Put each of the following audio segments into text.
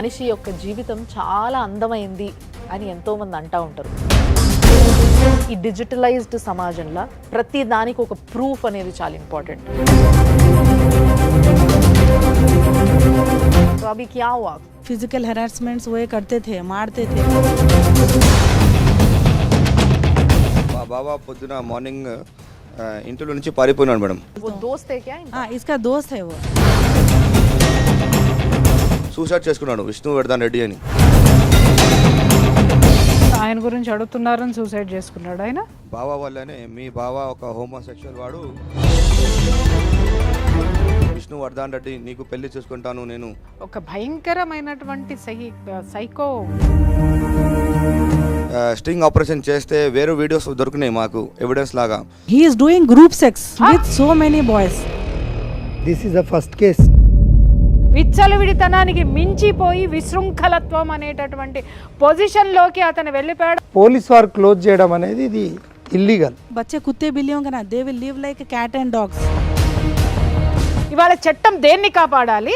మనిషి యొక్క జీవితం చాలా అందమైంది అని ఎంతోమంది అంటూ ఉంటారు. ఈ డిజిటలైజ్డ్ సమాజంలో ప్రతి దానికి ఒక ప్రూఫ్ అనేది చాలా ఇంపార్టెంట్. तो अभी क्या हुआ? फिजिकल हैरेसमेंट्स वो करते थे, मारते थे. మా బాబా పొద్దున మార్నింగ్ ఇంట్లో నుంచి పారిపోయినాడు మేడం. वो दोस्त है क्या इनका? हाँ, इसका दोस्त है वो. సూసైడ్ చేసుకున్నాడు విష్ణువర్ధన్ రెడ్డి అని. ఆయన గురించి అడుగుతున్నారని సూసైడ్ చేసుకున్నాడు ఆయన. బాబా వల్లనే మీ బాబా ఒక హోమోసెక్షువల్ వాడు. విష్ణువర్ధన్ రెడ్డి నీకు పెళ్లి చేసుకుంటాను నేను. ఒక భయంకరమైనటువంటి సైకో. స్ట్రింగ్ ఆపరేషన్ చేస్తే వేరే వీడియోస్ దొరికినాయి మాకు ఎవిడెన్స్ లాగా. He is doing group sex with so many boys. This is the first case. విచ్చలవిడితనానికి మించిపోయి విశృంఖలత్వం అనేటటువంటి పొజిషన్లోకి అతను వెళ్ళిపోయాడు. పోలీస్ వారు క్లోజ్ చేయడం అనేది ఇది ఇల్లీగల్. बच्चे कुत्ते बिल्लियों का ना, they will live like a cat and dogs. ఇవాళ చట్టం దేన్ని కాపాడాలి?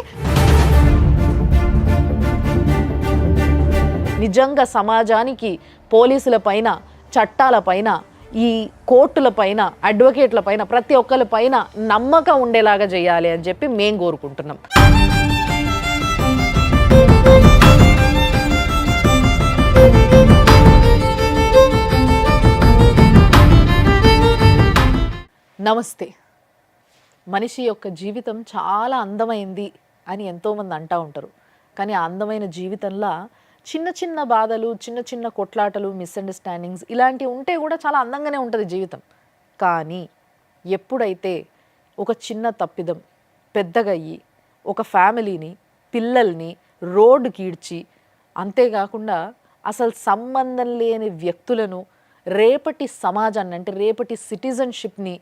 నిజంగా సమాజానికి పోలీసుల పైన, చట్టాల పైన, ఈ కోర్టుల పైన, అడ్వకేట్ల పైన, ప్రతి ఒక్కరి పైన నమ్మకం ఉండేలాగా చేయాలి అని చెప్పి మేం కోరుకుంటున్నాం. నమస్తే. మనిషి యొక్క జీవితం చాలా అందమైంది అని ఎంతోమంది అంటూ ఉంటారు. కానీ ఆ అందమైన జీవితంలో చిన్న చిన్న బాధలు, చిన్న చిన్న కొట్లాటలు, మిస్అండర్స్టాండింగ్స్ ఇలాంటివి ఉంటే కూడా చాలా అందంగానే ఉంటుంది జీవితం. కానీ ఎప్పుడైతే ఒక చిన్న తప్పిదం పెద్దగా అయ్యి ఒక ఫ్యామిలీని, పిల్లల్ని రోడ్డుకి ఈడ్చి, అంతేకాకుండా అసలు సంబంధం లేని వ్యక్తులను, రేపటి సమాజాన్ని అంటే రేపటి సిటిజన్షిప్ని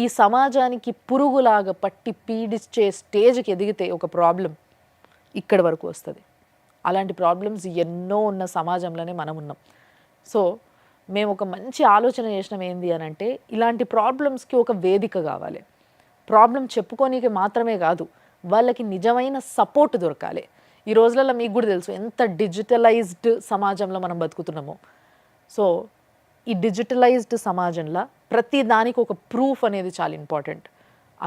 ఈ సమాజానికి పురుగులాగా పట్టి పీడిచ్చే స్టేజ్కి ఎదిగితే ఒక ప్రాబ్లం ఇక్కడి వరకు వస్తుంది. అలాంటి ప్రాబ్లమ్స్ ఎన్నో ఉన్న సమాజంలోనే మనం ఉన్నాం. సో మేము ఒక మంచి ఆలోచన చేసినాం. ఏంది అని అంటే, ఇలాంటి ప్రాబ్లమ్స్కి ఒక వేదిక కావాలి. ప్రాబ్లం చెప్పుకోనీకి మాత్రమే కాదు, వాళ్ళకి నిజమైన సపోర్ట్ దొరకాలి. ఈ రోజులలో మీకు కూడా తెలుసు ఎంత డిజిటలైజ్డ్ సమాజంలో మనం బతుకుతున్నామో. సో ఈ డిజిటలైజ్డ్ సమాజంలో ప్రతి దానికి ఒక ప్రూఫ్ అనేది చాలా ఇంపార్టెంట్.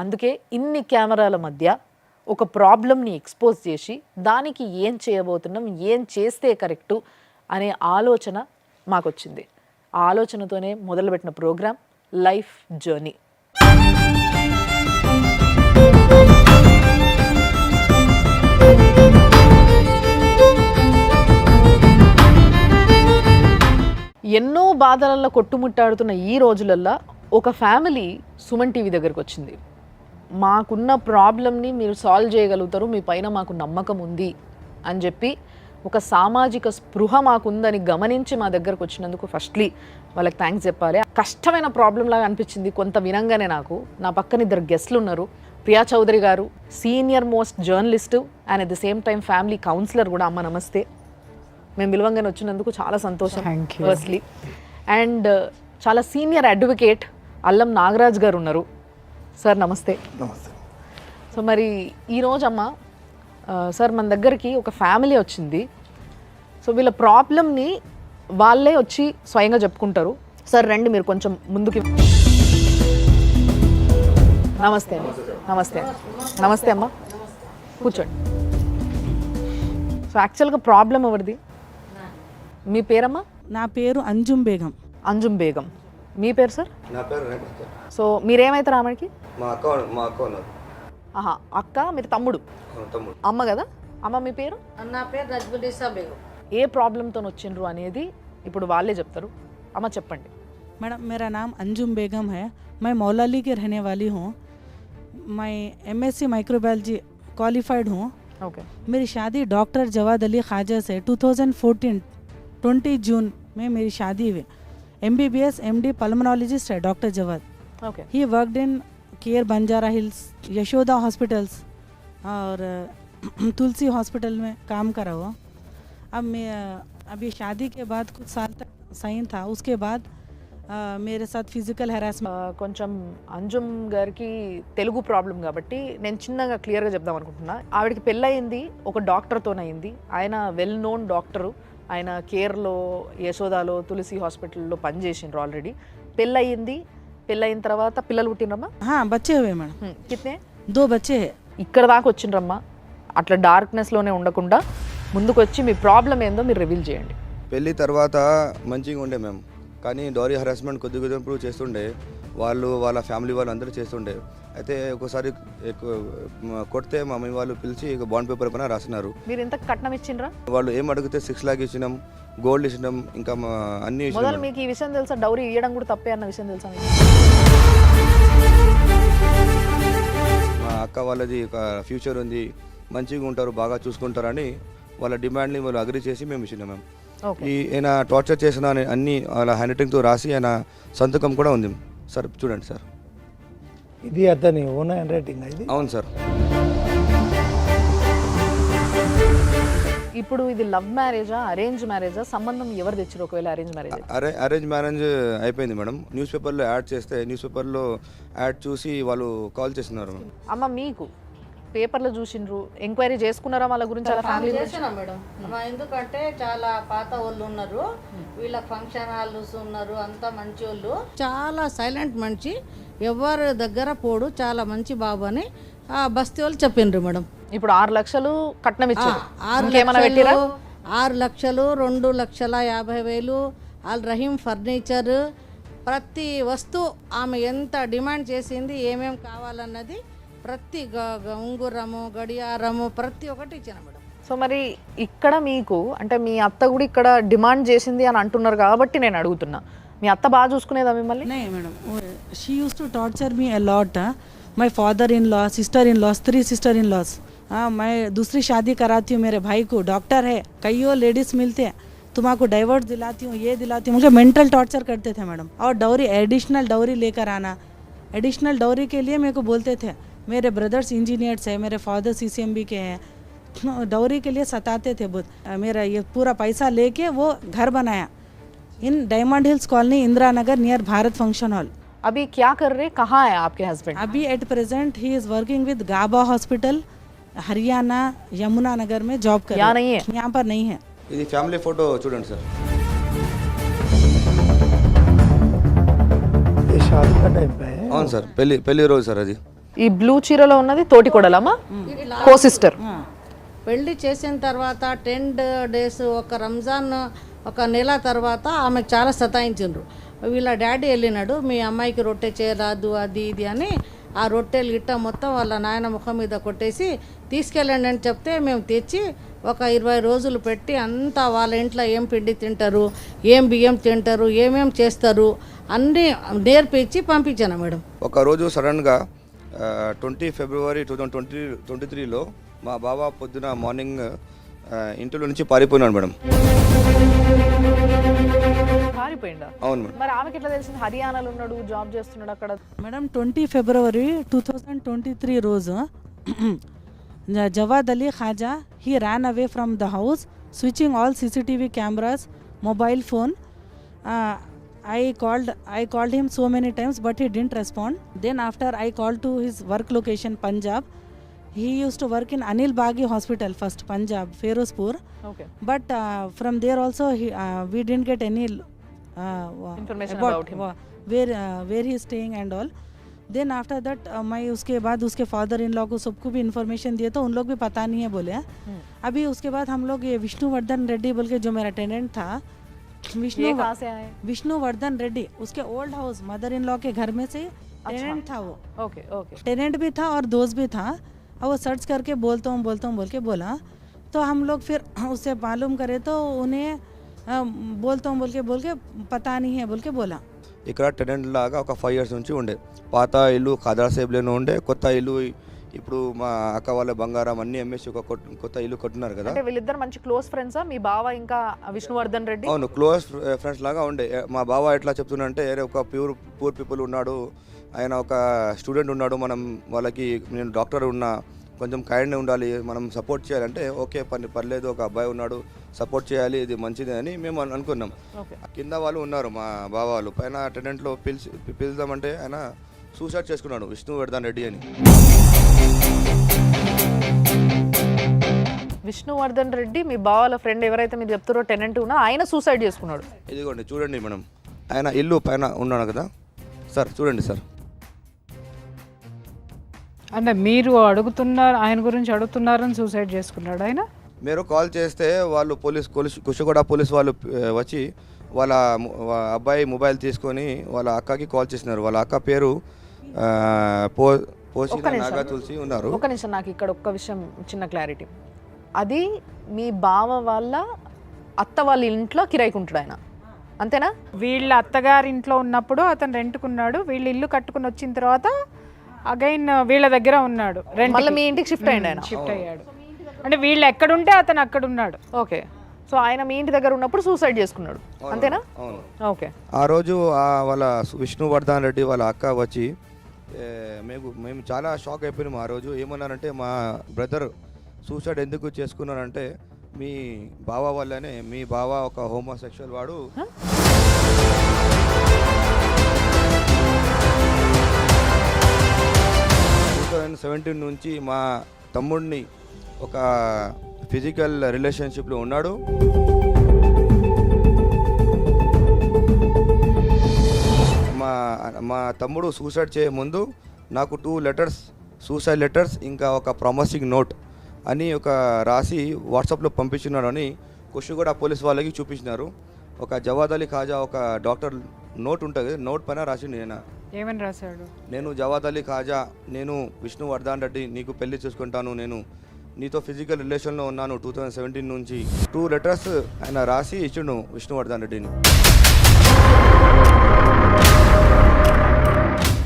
అందుకే ఇన్ని కెమెరాల మధ్య ఒక ప్రాబ్లమ్ని ఎక్స్పోజ్ చేసి దానికి ఏం చేయబోతున్నాం, ఏం చేస్తే కరెక్టు అనే ఆలోచన మాకు వచ్చింది. ఆ ఆలోచనతోనే మొదలుపెట్టిన ప్రోగ్రాం లైఫ్ జర్నీ. ఎన్నో బాధలలో కొట్టుముట్టాడుతున్న ఈ రోజులల్లో ఒక ఫ్యామిలీ సుమన్ టీవీ దగ్గరకు వచ్చింది. మాకున్న ప్రాబ్లమ్ని మీరు సాల్వ్ చేయగలుగుతారు, మీ పైన మాకు నమ్మకం ఉంది అని చెప్పి ఒక సామాజిక స్పృహ మాకుందని గమనించి మా దగ్గరకు వచ్చినందుకు ఫస్ట్లీ వాళ్ళకి థ్యాంక్స్ చెప్పాలి. కష్టమైన ప్రాబ్లం లాగా అనిపించింది కొంత వినంగానే నాకు. నా పక్కన ఇద్దరు గెస్ట్లు ఉన్నారు. ప్రియా చౌదరి గారు senior most journalist and at the same time family counsellor కూడా. అమ్మ నమస్తే. మేము విలువంగానే వచ్చినందుకు చాలా సంతోషం ఫస్ట్లీ. అండ్ చాలా సీనియర్ అడ్వకేట్ అల్లం నాగరాజ్ గారు ఉన్నారు. సార్ నమస్తే. నమస్తే. సో మరి ఈరోజు అమ్మ సార్ మన దగ్గరికి ఒక ఫ్యామిలీ వచ్చింది. సో వీళ్ళ ప్రాబ్లమ్ని వాళ్ళే వచ్చి స్వయంగా చెప్పుకుంటారు. సార్ రండి మీరు కొంచెం ముందుకి. నమస్తే అమ్మ. నమస్తే. నమస్తే అమ్మ, కూర్చోండి. సో యాక్చువల్గా ప్రాబ్లం ఎవరిది? మీ పేరమ్మా? నా పేరు అంజుమ్ బేగం. అంజుమ్ బేగం. మీ పేరు సార్? నా పేరు రేవంత్ సార్. సో మీరేమవుతారు ఆమెకి? మా అక్క ఉన్నారు. ఆహా, అక్క. మీరు తమ్ముడు? తమ్ముడు. అమ్మ కదా. అమ్మ మీ పేరు? నా పేరు రజ్బునిసా బేగం. ఏ ప్రాబ్లంతో వచ్చిండ్రు అనేది ఇప్పుడు వాళ్ళే చెప్తారు. అమ్మ చెప్పండి. मैडम, मेरा नाम अंजुम बेगम है. मैं मौलाली की रहने वाली हूँ. मैं MSc माइक्रोबायोलॉजी क्वालिफाइड हूँ. ఓకే. मेरी शादी डॉक्टर जवाद अली ख्वाजा से 2014 20 जून में मेरी शादी हुई. MBBS MD पल्मोनोलॉजिस्ट है doctor Jawad. Okay. He worked in Care Banjara Hills, Yashoda hospitals और तुलसी हॉस्पिटल में काम करा हुआ. अब मैं अभी शादी के बाद कुछ साल तक सही था. उसके बाद मेरे साथ फिजिकल हरासमेंट కొంచెం అంజుమ్ గారికి తెలుగు ప్రాబ్లం కాబట్టి నేను చిన్నగా క్లియర్గా చెప్దాం అనుకుంటున్నా. ఆవిడకి పెళ్ళయింది ఒక డాక్టర్తోనయింది. ఆయన వెల్ నోన్ డాక్టరు. ఆయన కేర్లో, యశోదాలో, తులసి హాస్పిటల్లో పనిచేసిండ్రు ఆల్రెడీ. పెళ్ళయింది. పెళ్ళయిన తర్వాత పిల్లలు పుట్టినరమ్మా? हाँ बच्चे हुए मैडम, కిత్నే? 2 बच्चे हैं. ఇక్కడ దాకా వచ్చిండ్రమ్మా. అట్లా డార్క్నెస్లోనే ఉండకుండా ముందుకు వచ్చి మీ ప్రాబ్లం ఏందో మీరు రివీల్ చేయండి. పెళ్ళి తర్వాత మంచిగా ఉండే మేము, కానీ డౌరీ హరాస్మెంట్ కొద్ది కొద్ది ఇంప్రూవ్ చేస్తుండే. వాళ్ళ ఫ్యామిలీ వాళ్ళు అందరూ చేస్తుండే. అయితే ఒకసారి కొడితే మా మమ్మీ వాళ్ళు పిలిచి బాండ్ పేపర్ పైన రాసినారు. మీరు ఇంత కట్నం ఇచ్చిండ్రా? వాళ్ళు ఏం అడిగితే 6 lakhs ఇచ్చినాం, గోల్డ్ ఇచ్చినాం, ఇంకా అన్ని మొదలు ఇచ్చినాం. మీకు ఈ విషయం తెలుసా? డౌరీ ఇవ్వడం కూడా తప్పే అన్న విషయం తెలుసా మీకు? మా అక్క వాళ్ళది ఒక ఫ్యూచర్ ఉంది, మంచిగా ఉంటారు, బాగా చూసుకుంటారని వాళ్ళ డిమాండ్ని వాళ్ళు అగ్రి చేసి మేము ఇచ్చినాం మేము. ఓకే. ఆయన టార్చర్ చేసిన అన్ని వాళ్ళ హ్యాండ్ రైటింగ్తో రాసి ఆయన సంతకం కూడా ఉంది సార్. చూడండి సార్. ఇది అతని ఓన్ హ్యాండ్ రైటింగ్ ఇది. అవును సార్. ఇప్పుడు ఇది లవ్ మ్యారేజా, అరేంజ్ మ్యారేజా? సంబంధం ఎవరు తెచ్చారు ఒకవేళ అరేంజ్ మ్యారేజ్? అరేంజ్ మ్యారేజ్ అయిపోయింది మేడం. న్యూస్ పేపర్లో యాడ్ చేస్తే న్యూస్ పేపర్లో యాడ్ చూసి వాళ్ళు కాల్ చేస్తున్నారు. అమ్మ మీకు పేపర్లో చూసిండ్రు, ఎంక్వైరీ చేసుకున్నారా వాళ్ళ గురించి, వాళ్ళ ఫ్యామిలీ గురించి? చేసినా మేడం. ఎందుకంటే చాలా పాత వాళ్ళు ఉన్నారు, వీళ్ళ ఫంక్షన్ హాల్స్ ఉన్నారు, అంతా మంచి వాళ్ళు, చాలా సైలెంట్ మనిషి, ఎవరి దగ్గర పోడు, చాలా మంచి బాబు అని ఆ బస్తీ వాళ్ళు చెప్పిండ్రు మేడం. ఇప్పుడు 6 లక్షలు కట్నం ఇచ్చారు. 6 లక్షలు 2,50,000 ఆల్ రహీం ఫర్నిచర్, ప్రతి వస్తువు ఆమె ఎంత డిమాండ్ చేసింది, ఏమేం కావాలన్నది ప్రతి ఉంగురము, గడియారము, ప్రతి ఒక్కటి ఇచ్చిన మేడం. సో మరి ఇక్కడ మీకు అంటే మీ అత్త కూడా ఇక్కడ డిమాండ్ చేసింది అని అంటున్నారు కాబట్టి నేను అడుగుతున్నా, మీ అత్త బాగా చూసుకునేదా మిమ్మల్ని? नहीं madam, she use to torture me a lot. My father in law, sister in laws, 3 sister in laws. हाँ, मैं दूसरी शादी कराती हूँ, मेरे भाई को डॉक्टर है, कईयों लेडीज़ मिलते हैं, तुम्हारा डाइवर्स दिलाती हूँ, ये दिलाती हूँ. मुझे मेंटल टॉर्चर करते थे मैडम. और डॉरी, एडिशनल डॉरी लेकर आना. एडिशनल डॉरी के लिए मेरे को बोलते थे, मेरे ब्रदर्स इंजीनियर्स हैं, मेरे फादर CCMB के हैं. डॉरी के लिए सताते थे बहुत. मेरा ये पूरा पैसा लेके वो घर बनाया in Diamond Hills colony, Indira Nagar, near Bharat function hall. अभी क्या कर रहे, कहाँ है आपके हस्बैंड? अभी at present he is working with Gaba hospital, Haryana, Yamuna Nagar में जॉब कर. यहाँ नहीं है? यहाँ पर नहीं है. ఇది ఫ్యామిలీ ఫోటో చూడండి సార్. ये शादी का टाइम पे है. అవును సార్, పెళ్లి రోజు సార్ అది. ఈ బ్లూ చీరలో ఉన్నది తోటి కొడలమ్మా, కో సిస్టర్. పెళ్లి చేసిన తర్వాత 10 days, ఒక రంజాన్ ఒక నెల తర్వాత ఆమెకు చాలా సతాయించిండ్రు. వీళ్ళ డాడీ వెళ్ళినాడు, మీ అమ్మాయికి రొట్టె చేయరాదు అది ఇది అని ఆ రొట్టెలు గిట్ట మొత్తం వాళ్ళ నాయన ముఖం మీద కొట్టేసి తీసుకెళ్ళండి అని చెప్తే మేము తెచ్చి ఒక 20 రోజులు పెట్టి అంతా వాళ్ళ ఇంట్లో ఏం పిండి తింటారు, ఏం బియ్యం తింటారు, ఏమేం చేస్తారు అన్నీ నేర్పించి పంపించాను మేడం. ఒకరోజు సడన్గా 20 February 2023లో మా బావ పొద్దున మార్నింగ్ ఇంట్లో నుంచి పారిపోయినాడు మేడం. పారిపోయిందా? అవును మేడం. మరి ఆమెకి ఎట్లా తెలిసింది హర్యానాలో ఉన్నాడు, జాబ్ చేస్తున్నాడు అక్కడ? मैडम 20 फरवरी 2023 రోజు Javad Ali Khaja, he ran away from the house, switching all CCTV cameras, mobile phone. I called him so many times but he didn't respond. Then after I called to his work location Punjab. He used to work in Anil Baghi Hospital first, Punjab, Ferozpur. Okay. But from there also we didn't get any Information about him. where he is staying and all. Then after that मैं उसके बाद उसके father in law को सबको भी information दिया तो उन लोग भी पता नहीं है बोले. अभी उसके बाद हम लोग ये विष्णुवर्धन रेड्डी बोल के जो मेरा टेनेंट था, ये कहाँ से आए? विष्णुवर्धन रेड्डी, उसके old house mother in law के घर में से टेनेंट था वो. Okay okay. टेनेंट भी था और दोस्त भी था. और वो सर्च करके बोलता हूँ बोल के बोला, तो हम लोग फिर उससे मालूम करे तो उन्हें बोलता हूँ बोल के पता नहीं है बोल के बोला. ఇక్కడ టెనెంట్ లాగా ఒక 5 years నుంచి ఉండే. పాత ఇల్లు ఖాదరా సేబ్లోనే ఉండే. కొత్త ఇల్లు ఇప్పుడు మా అక్క వాళ్ళ బంగారం అన్ని అమ్మేసి ఒక కొత్త ఇల్లు కట్టున్నారు కదా. అంటే వీళ్ళిద్దరు మంచి క్లోజ్ ఫ్రెండ్సా మీ బావ ఇంకా విష్ణువర్ధన్ రెడ్డి? అవును, క్లోజ్ ఫ్రెండ్స్ లాగా ఉండే. మా బావ ఎట్లా చెప్తున్నంటే, ఒక పూర్ పీపుల్ ఉన్నాడు, ఆయన ఒక స్టూడెంట్ ఉన్నాడు, మనం వాళ్ళకి నేను డాక్టర్ ఉన్నా, కొంచెం కైండ్ ఉండాలి, మనం సపోర్ట్ చేయాలంటే ఓకే పర్లేదు, ఒక అబ్బాయి ఉన్నాడు, సపోర్ట్ చేయాలి, ఇది మంచిది అని మేము అనుకున్నాం. కింద వాళ్ళు ఉన్నారు మా బావ వాళ్ళు, పైన అటెండెంట్లో పిలుద్దామంటే ఆయన సూసైడ్ చేసుకున్నాడు, విష్ణువర్ధన్ రెడ్డి అని. విష్ణువర్ధన్ రెడ్డి మీ బావాల ఫ్రెండ్ ఎవరైతే మీరు చెప్తారో టెనెంట్ ఉన్నా ఆయన సూసైడ్ చేసుకున్నాడు. ఇదిగోండి చూడండి మేడం, ఆయన ఇల్లు పైన ఉన్నాడు కదా సార్, చూడండి సార్. అంటే మీరు అడుగుతున్నారు, ఆయన గురించి అడుగుతున్నారని సూసైడ్ చేసుకున్నాడు ఆయన. మీరు కాల్ చేస్తే వాళ్ళు కుషిగూడ పోలీస్ వాళ్ళు వచ్చి వాళ్ళ అబ్బాయి మొబైల్ తీసుకొని వాళ్ళ అక్కకి కాల్ చేసినారు. వాళ్ళ అక్క పేరు పోషిన నాగా తులసి ఉన్నారు. ఒక నిమిషం, నాకు ఇక్కడ ఒక్క విషయం చిన్న క్లారిటీ. అది మీ బావ వాళ్ళ అత్త వాళ్ళ ఇంట్లో కిరాయికుంటాడు ఆయన, అంతేనా? వీళ్ళ అత్తగారింట్లో ఉన్నప్పుడు అతను రెంట్కున్నాడు, వీళ్ళు ఇల్లు కట్టుకుని వచ్చిన తర్వాత అగైన్ వీళ్ళ దగ్గర ఉన్నాడు, మళ్ళీ మీ ఇంటికి షిఫ్ట్ అయ్యాడు ఆయన. షిఫ్ట్ అయ్యాడు అంటే వీళ్ళు ఎక్కడుంటే అతను అక్కడ ఉన్నాడు. ఓకే, సో ఆయన మీ ఇంటి దగ్గర ఉన్నప్పుడు సూసైడ్ చేసుకున్నాడు, అంతేనా? అవును. ఓకే. ఆ రోజు వాళ్ళ విష్ణువర్ధన్ రెడ్డి వాళ్ళ అక్క వచ్చి మేము చాలా షాక్ అయిపోయినాం. ఆ రోజు ఏమన్నారంటే, మా బ్రదర్ సూసైడ్ ఎందుకు చేసుకున్నారంటే మీ బావ వల్లనే, మీ బావ ఒక హోమోసెక్షువల్ వాడు. 2017 నుంచి మా తమ్ముడిని ఒక ఫిజికల్ రిలేషన్షిప్లో ఉన్నాడు. మా తమ్ముడు సూసైడ్ చేయ ముందు నాకు 2 లెటర్స్, సూసైడ్ లెటర్స్, ఇంకా ఒక ప్రామిసింగ్ నోట్ అని ఒక రాసి వాట్సాప్లో పంపించినాడు అని కుషిగూడ పోలీస్ వాళ్ళకి చూపించినారు. ఒక జవాద్ అలీ ఖాజా ఒక డాక్టర్ నోట్ ఉంటుంది, నోట్ పైన రాసిండు. ఏమని రాశాడు? నేను జవాద్ అలీ ఖాజా, నేను విష్ణువర్ధన్ రెడ్డి, నీకు పెళ్లి చేసుకుంటాను, నేను నీతో ఫిజికల్ రిలేషన్లో ఉన్నాను 2017 నుంచి. 2 లెటర్స్ ఆయన రాసి ఇచ్చిండు విష్ణువర్ధన్ రెడ్డిని.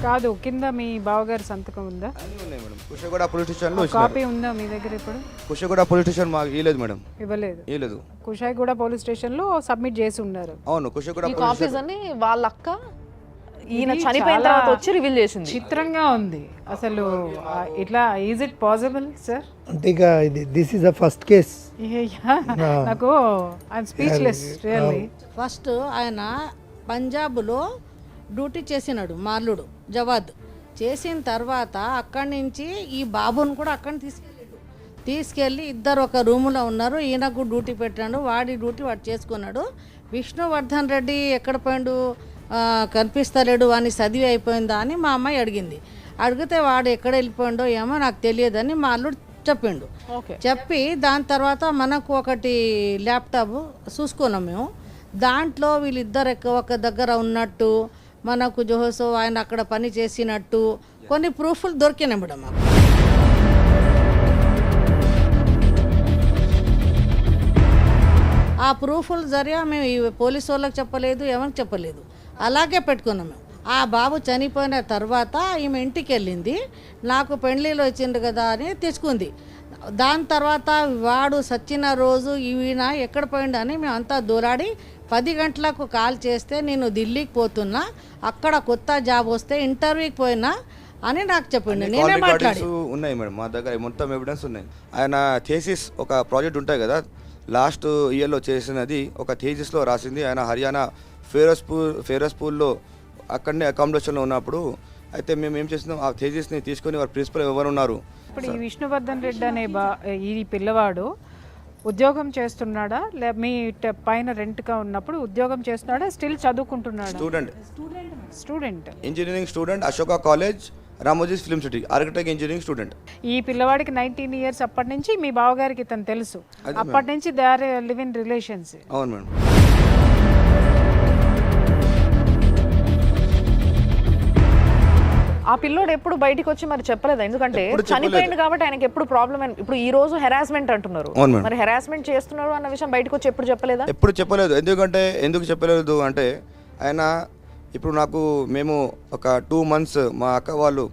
కాదు, కింద మీ బావగారి సంతకం ఉందా? అన్నీ ఉన్నాయి మేడం. కుషిగూడ పోలీస్ స్టేషన్లో కాపీ ఉందా మీ దగ్గర? ఇప్పుడు కుషిగూడ పోలీస్ స్టేషన్ మాకు ఇవ్వలేదు మేడం. ఇవ్వలేదు. కుషాయిగూడ పోలీస్ స్టేషన్ లో సబ్మిట్ చేసి ఉన్నారు. అవును, కుషిగూడ ఈ కాపీస్ అన్ని వాళ్ళ అక్క ఈయన చనిపోయిన తర్వాత వచ్చి రివీల్ చేసింది. చిత్రంగా ఉంది అసలు. ఇట్లా ఈజ్ ఇట్ పాసిబుల్ సార్? అంటే ఇక ఇది this is the first case. నాకు ఐఎమ్ స్పీచ్లెస్ రియల్లీ. ఫస్ట్ ఆయన పంజాబ్లో డ్యూటీ చేసినాడు, మార్లుడు జవాద్. చేసిన తర్వాత అక్కడి నుంచి ఈ బాబుని కూడా అక్కడిని తీసుకెళ్ళి ఇద్దరు ఒక రూములో ఉన్నారు. ఈయనకు డ్యూటీ పెట్టాడు, వాడి డ్యూటీ వాడు చేసుకున్నాడు. విష్ణువర్ధన్ రెడ్డి ఎక్కడ పోయిండు, కనిపిస్తలేడు, వాని చదివి అయిపోయిందా అని మా అమ్మాయి అడిగింది. అడిగితే వాడు ఎక్కడ వెళ్ళిపోయిండో ఏమో నాకు తెలియదని మా అల్లుడు చెప్పిండు. చెప్పి దాని తర్వాత మనకు ఒకటి ల్యాప్టాప్ చూసుకున్నాం మేము. దాంట్లో వీళ్ళిద్దరు ఒక దగ్గర ఉన్నట్టు, మనకు జోహోసో ఆయన అక్కడ పని చేసినట్టు కొన్ని ప్రూఫ్లు దొరికినాయి మేడం మాకు. ఆ ప్రూఫ్ల జరిగా మేము ఈ పోలీసు వాళ్ళకి చెప్పలేదు, ఎవరికి చెప్పలేదు, అలాగే పెట్టుకున్నాం మేము. ఆ బాబు చనిపోయిన తర్వాత ఈమె ఇంటికి వెళ్ళింది, నాకు పెండ్లిలో వచ్చిండు కదా అని తెచ్చుకుంది. దాని తర్వాత వాడు సచ్చిన రోజు ఈయన ఎక్కడ పోయిండు అని మేము అంతా దూరాడి 10 గంటలకు కాల్ చేస్తే నేను ఢిల్లీకి పోతున్నా, అక్కడ కొత్త జాబ్ వస్తే ఇంటర్వ్యూకి పోయినా అని నాకు చెప్పిండు. నేనే మాట్లాడి ఉన్నాయి మేడం, మా దగ్గర మొత్తం ఎవిడెన్స్ ఉన్నాయి. ఆయన థీసిస్ ఒక ప్రాజెక్ట్ ఉంటాయి కదా, లాస్ట్ ఇయర్లో చేసినది ఒక థీసిస్లో రాసింది. ఆయన హర్యానా ఫేరస్పూల్లో అక్కడనే అకామిడేషన్లో ఉన్నప్పుడు అయితే మేము ఏం చేసినాం, ఆ థీసిస్ని తీసుకొని వారి ప్రిన్సిపల్ ఎవరు ఉన్నారు. ఇప్పుడు ఈ విష్ణువర్ధన్ రెడ్డి అనే ఈ పిల్లవాడు ఉద్యోగం చేస్తున్నాడా, మీ పైన రెంట్గా ఉన్నప్పుడు ఉద్యోగం చేస్తున్నాడా, స్టిల్ చదువుకుంటున్నాడా? Student engineering student, Ashoka college, Ramoji's film city, architect engineering student. ఈ పిల్లవాడికి 19 years అప్పటి నుంచి మీ బావగారికి ఇతను తెలుసు, అప్పటి నుంచి they are live in relations. అవును మేడం. ఆ పిల్లోడు ఎప్పుడు బయటికి వచ్చి మరి చెప్పలేదు, ఎందుకంటే చనిపోయింది కాబట్టి ఆయనకి ఎప్పుడు ప్రాబ్లం. ఇప్పుడు ఈ రోజు హెరాస్మెంట్ అంటున్నారు, మరి హెరాస్మెంట్ చేస్తున్నారు అన్న విషయం బయటకు వచ్చి ఎప్పుడు చెప్పలేదా? ఎప్పుడు చెప్పలేదు. ఎందుకు చెప్పలేదు అంటే ఆయన ఇప్పుడు మేము ఒక 2 months మా అక్క వాళ్ళు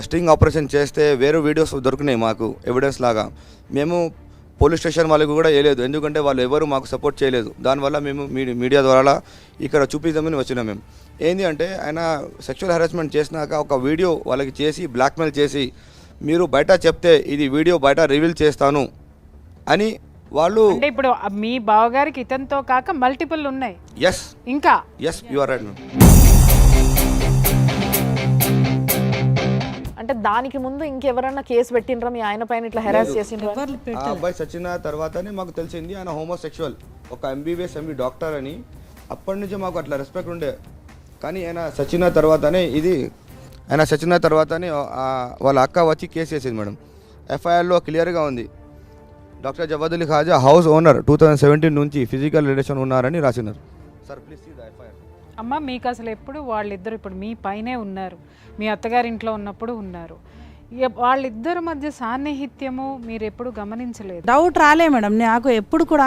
స్ట్రింగ్ ఆపరేషన్ చేస్తే వేరే వీడియోస్ దొరికినాయి మాకు ఎవిడెన్స్ లాగా. మేము పోలీస్ స్టేషన్ వాళ్ళకి కూడా వేయలేదు, ఎందుకంటే వాళ్ళు ఎవరు మాకు సపోర్ట్ చేయలేదు. దానివల్ల మేము మీడియా ద్వారా ఇక్కడ చూపిద్దామని వచ్చినాం. మేము ఏంది అంటే ఆయన సెక్షువల్ హెరాస్మెంట్ చేసినాక ఒక వీడియో వాళ్ళకి చేసి బ్లాక్మెయిల్ చేసి మీరు బయట చెప్తే ఇది వీడియో బయట రివీల్ చేస్తాను అని వాళ్ళు. అంటే ఇప్పుడు మీ బావగారికి ఇతనితో కాక మల్టిపుల్ ఉన్నాయి ఎస్ ఇంకా. Yes you are right ma'am. అంటే దానికి ముందు ఇంకెవరన్నా కేసు పెట్టినరా మీ ఆయన పైన ఇట్లా హెరాస్ చేసిండ్రా? ఆ అబ్బాయి చచ్చిన తర్వాతనే మాకు తెలిసింది ఆయన హోమోసెక్షువల్, ఒక MBBS MD డాక్టర్ అని. అప్పటి నుంచి మాకు అట్లా రెస్పెక్ట్ ఉండే. కానీ ఆయన చచ్చిన తర్వాతనే వాళ్ళ అక్క వచ్చి కేసు చేసింది మేడం. FIRలో క్లియర్గా ఉంది, doctor Jawad Ali Khaja house owner 2017 నుంచి ఫిజికల్ రిలేషన్ ఉన్నారని రాసినారు. Sir please see the FIR. అమ్మ మీకు అసలు ఎప్పుడు వాళ్ళిద్దరు ఇప్పుడు మీ పైనే ఉన్నారు, మీ అత్తగారింట్లో ఉన్నప్పుడు ఉన్నారు, వాళ్ళిద్దరి మధ్య సాన్నిహిత్యము మీరు ఎప్పుడు గమనించలేదు? డౌట్ రాలే మేడం నాకు ఎప్పుడు కూడా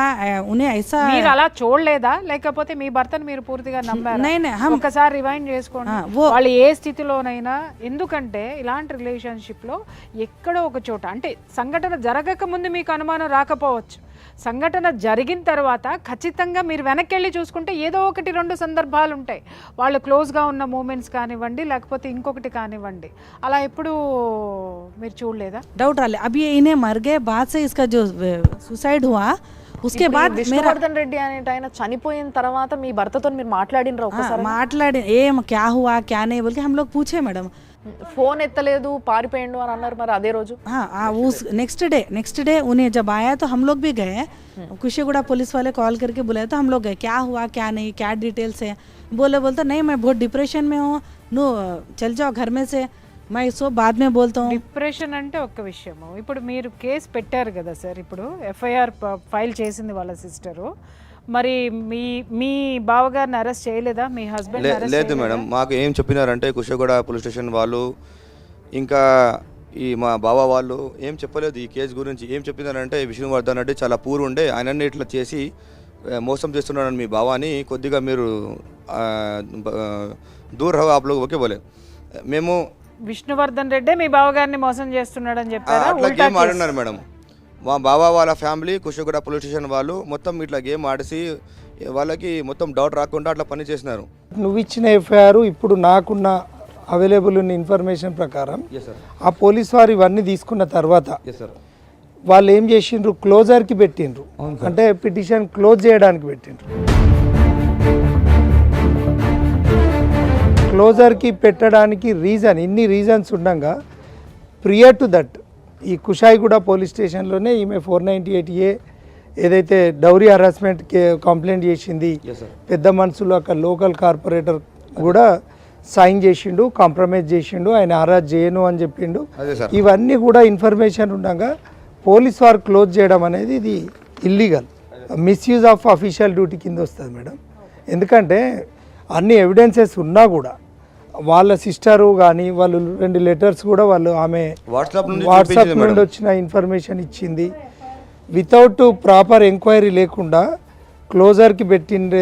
ఉనే ఐసా మీరు అలా చూడలేదా, లేకపోతే మీ భర్తను మీరు పూర్తిగా నమ్మారా? ఒకసారి రివైండ్ చేసుకోండి వాళ్ళు ఏ స్థితిలోనైనా. ఎందుకంటే ఇలాంటి రిలేషన్షిప్ లో ఎక్కడో ఒక చోట, అంటే సంఘటన జరగక ముందు మీకు అనుమానం రాకపోవచ్చు, సంఘటన జరిగిన తర్వాత ఖచ్చితంగా మీరు వెనక్కి వెళ్ళి చూసుకుంటే ఏదో ఒకటి రెండు సందర్భాలు ఉంటాయి, వాళ్ళు క్లోజ్గా ఉన్న మూమెంట్స్ కానివ్వండి, లేకపోతే ఇంకొకటి కానివ్వండి. అలా ఎప్పుడు మీరు చూడలేదా? डाउट रहा अभी इन्हें मर गए बाद से इसका जो सुसाइड हुआ उसके बाद విష్ణువర్ధన్ రెడ్డి అనే ఆయన చనిపోయిన తర్వాత మీ భర్తతో మీరు మాట్లాడినరా ఒకసారి? మాట్లాడి ఏం క్యా హువా క్యా నే బోల్ के हम लोग पूछे मैडम. ఫోన్ ఎత్తలేదు పారిపోయిండు అని అన్నారు, మరి అదే రోజు? हाँ उस नेक्स्ट डे उन्हें जब आया तो हम लोग भी गए, कुशीगुड़ा पुलिस वाले कॉल करके बुलाए तो हम लोग गए, क्या हुआ क्या नहीं क्या डिटेल्स है. बोलता नहीं मैं बहुत डिप्रेशन में हूँ, नो चल जाओ घर में से, मैं इसको बाद में बोलता हूँ. డిప్రెషన్ అంటే ఒక్క విషయము. ఇప్పుడు మీరు కేసు పెట్టారు కదా సార్, ఇప్పుడు FIR ఫైల్ చేసింది వాళ్ళ సిస్టరు, మరి మీ బావగారిని అరెస్ట్ చేయలేదా? మీ హస్బెండ్ లేదు మేడం, మాకు ఏం చెప్పినారంటే కుషగూడ పోలీస్ స్టేషన్ వాళ్ళు ఇంకా ఈ మా బావ వాళ్ళు ఏం చెప్పలేదు ఈ కేసు గురించి. ఏం చెప్పినారంటే విష్ణువర్ధన్ రెడ్డి చాలా పూర్ ఉండే, ఆయనని ఇట్లా చేసి మోసం చేస్తున్నాడని మీ బావాని, కొద్దిగా మీరు దూర్ రహో ఆప్ లోగ్ ఓకే బోలే. మేము విష్ణువర్ధన్ రెడ్డి మీ బావగారిని మోసం చేస్తున్నాడని చెప్పారా? అట్లా గేమ్ ఆడినారు మేడం. మా బావ వాళ్ళ ఫ్యామిలీ కుషగూడ పోలీస్ స్టేషన్ వాళ్ళు మొత్తం ఇట్లా గేమ్ ఆడేసి వాళ్ళకి మొత్తం డౌట్ రాకుండా అట్లా పని చేసినారు. నువ్వు ఇచ్చిన FIR ఇప్పుడు నాకున్న అవైలబుల్ ఉన్న ఇన్ఫర్మేషన్ ప్రకారం ఆ పోలీస్ వారు ఇవన్నీ తీసుకున్న తర్వాత వాళ్ళు ఏం చేసిండ్రు, క్లోజర్కి పెట్టిండ్రు, అంటే పిటిషన్ క్లోజ్ చేయడానికి పెట్టిండ్రు. క్లోజర్కి పెట్టడానికి ఇన్ని రీజన్స్ ఉండగా ప్రియర్ టు దట్ ఈ కుషాయిగూడ పోలీస్ స్టేషన్లోనే ఈమె 498A ఏదైతే డౌరీ హరాస్మెంట్ కంప్లైంట్ చేసింది, పెద్ద మనుషులు అక్కడ లోకల్ కార్పొరేటర్ కూడా సైన్ చేసిండు, కాంప్రమైజ్ చేసిండు, ఆయన హరాస్ చేయను అని చెప్పిండు. ఇవన్నీ కూడా ఇన్ఫర్మేషన్ ఉండగా పోలీస్ వారు క్లోజ్ చేయడం అనేది ఇది illegal, misuse of official duty కింద వస్తుంది మేడం. ఎందుకంటే అన్ని ఎవిడెన్సెస్ ఉన్నా కూడా వాళ్ళ సిస్టరు కానీ వాళ్ళు 2 లెటర్స్ కూడా వాళ్ళు ఆమె వాట్సాప్ నుండి వచ్చిన ఇన్ఫర్మేషన్ ఇచ్చింది. వితౌట్ ప్రాపర్ ఎంక్వైరీ లేకుండా క్లోజర్కి పెట్టింది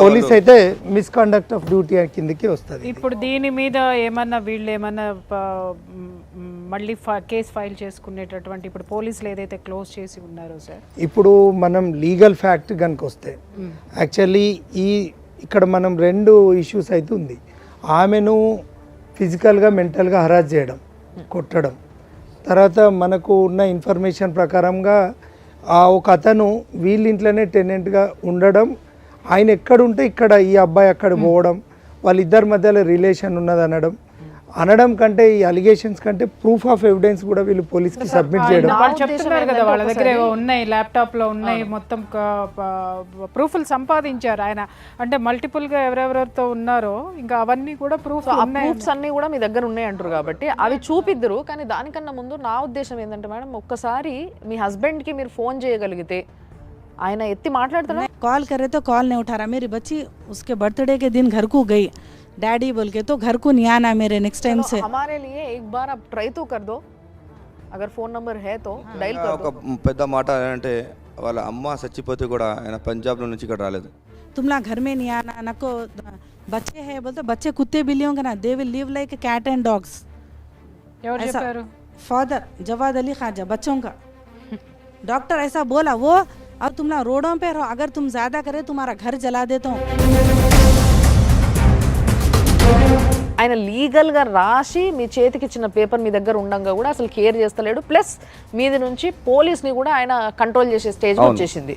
పోలీస్ అయితే మిస్కండక్ట్ ఆఫ్ డ్యూటీ కిందకి వస్తుంది. ఇప్పుడు దీని మీద ఏమన్నా వీళ్ళు ఏమన్నా మళ్ళీ కేసు ఫైల్ చేసుకునేటటువంటి ఇప్పుడు పోలీసులు ఏదైతే క్లోజ్ చేసి ఉన్నారో సార్, ఇప్పుడు మనం లీగల్ ఫ్యాక్ట్ కనుక వస్తే యాక్చువల్లీ ఇక్కడ మనం 2 ఇష్యూస్ అయితే ఉంది. ఆమెను ఫిజికల్గా మెంటల్గా హరాస్ చేయడం, కొట్టడం, తర్వాత మనకు ఉన్న ఇన్ఫర్మేషన్ ప్రకారంగా ఒక అతను వీళ్ళింట్లోనే టెనెంట్గా ఉండడం, ఆయన ఎక్కడుంటే ఇక్కడ ఈ అబ్బాయి అక్కడ పోవడం, వాళ్ళిద్దరి మధ్యలో రిలేషన్ ఉన్నది అనడం కంటే ఈ అలిగేషన్స్ కంటే ప్రూఫ్ ఆఫ్ ఎవిడెన్స్ కూడా వీళ్ళు పోలీస్కి సబ్మిట్ చేయడం. వాళ్ళు చెప్తున్నారు కదా వాళ్ళ దగ్గర ఉన్నాయి, ల్యాప్టాప్లో ఉన్నాయి, మొత్తం ప్రూఫ్లు సంపాదించారు ఆయన, అంటే మల్టిపుల్గా ఎవరెవరితో ఉన్నారో ఇంకా అవన్నీ కూడా ప్రూఫ్స్ అన్నీ కూడా మీ దగ్గర ఉన్నాయి అంటారు కాబట్టి అవి చూపిద్దరు. కానీ దానికన్నా ముందు నా ఉద్దేశం ఏంటంటే మేడం, ఒక్కసారి మీ హస్బెండ్కి మీరు ఫోన్ చేయగలిగితే ఆయన ఎత్తి మాట్లాడుతున్నా कॉल करे तो कॉल नहीं उठा रहा, मेरी बच्ची उसके बर्थडे के दिन घर को गई डैडी बोल के, तो घर को नहीं आना मेरे नेक्स्ट टाइम से. हमारे लिए एक बार आप ट्राई तो कर दो, अगर फोन नंबर है तो डायल कर दो. పెద్ద మాట అంటే వాళ్ళ అమ్మ చచ్చిపోతే కూడా ఆయన పంజాబ్ నుంచి ఇక్కడ రాలేదు. तुमला घर में नहीं आना, नको बच्चे है बोलते, बच्चे कुत्ते बिल्लियों का ना, they will live like cat and dogs. ఎవరు చెప్పారు? फादर जवाद अली खाजा बच्चों का डॉक्टर ऐसा बोला वो. अब तुम लोग रोडों पे रहो, अगर तुम ज्यादा करे तुम्हारा घर जला देता हूँ. ఆయన ఆయన లీగల్గా రాసి మీ చేతికి ఇచ్చిన పేపర్ మీ దగ్గర ఉండంగా కూడా అసలు కేర్ చేస్తలేడు, ప్లస్ మీది నుంచి పోలీస్ని కూడా ఆయన కంట్రోల్ చేసే స్టేజ్ వచ్చేసింది.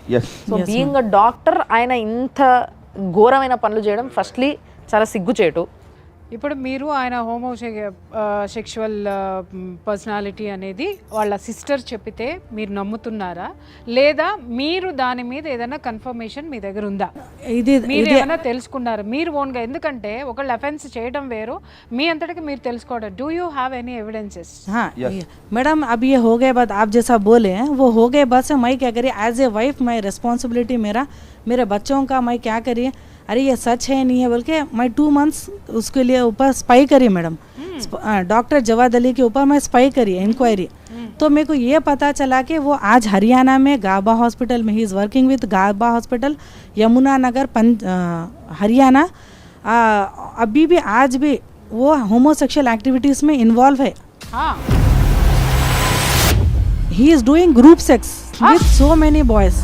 సో బీయింగ్ అ డాక్టర్ ఆయన ఇంత ఘోరమైన పనులు చేయడం ఫస్ట్లీ చాలా సిగ్గుచేటు. ఇప్పుడు మీరు ఆయన సెక్షువల్ పర్సనాలిటీ అనేది వాళ్ళ సిస్టర్ చెప్పితే మీరు నమ్ముతున్నారా, లేదా మీరు దాని మీద ఏదైనా కన్ఫర్మేషన్ మీ దగ్గర ఉందా? మీరు ఏమైనా తెలుసుకున్నారా మీరు ఓన్గా? ఎందుకంటే ఒకళ్ళు అఫెన్స్ చేయడం వేరు, మీ అంతటికి మీరు తెలుసుకోవడం. Do you have any evidences? हाँ मैडम, अब ये हो गए बात, आप जैसा बोले हैं वो हो गए बात से मैं क्या करिए, एज ए वाइफ मैं रिस्पॉन्सिबिलिटी मेरे बच्चों का मैं क्या करिए, अरे ये सच है नहीं है बोल के मैं 2 months उसके लिए ऊपर स्पाई करी मैडम, डॉक्टर जवाद अली के ऊपर मैं स्पाई करी इंक्वायरी. तो मेरे को ये पता चला कि वो आज हरियाणा में गाबा हॉस्पिटल में he is working with Gaba hospital Yamuna Nagar Haryana. अभी भी आज भी वो होमोसेक्सुअल एक्टिविटीज़ में इन्वॉल्व है. He is doing group sex with so many boys.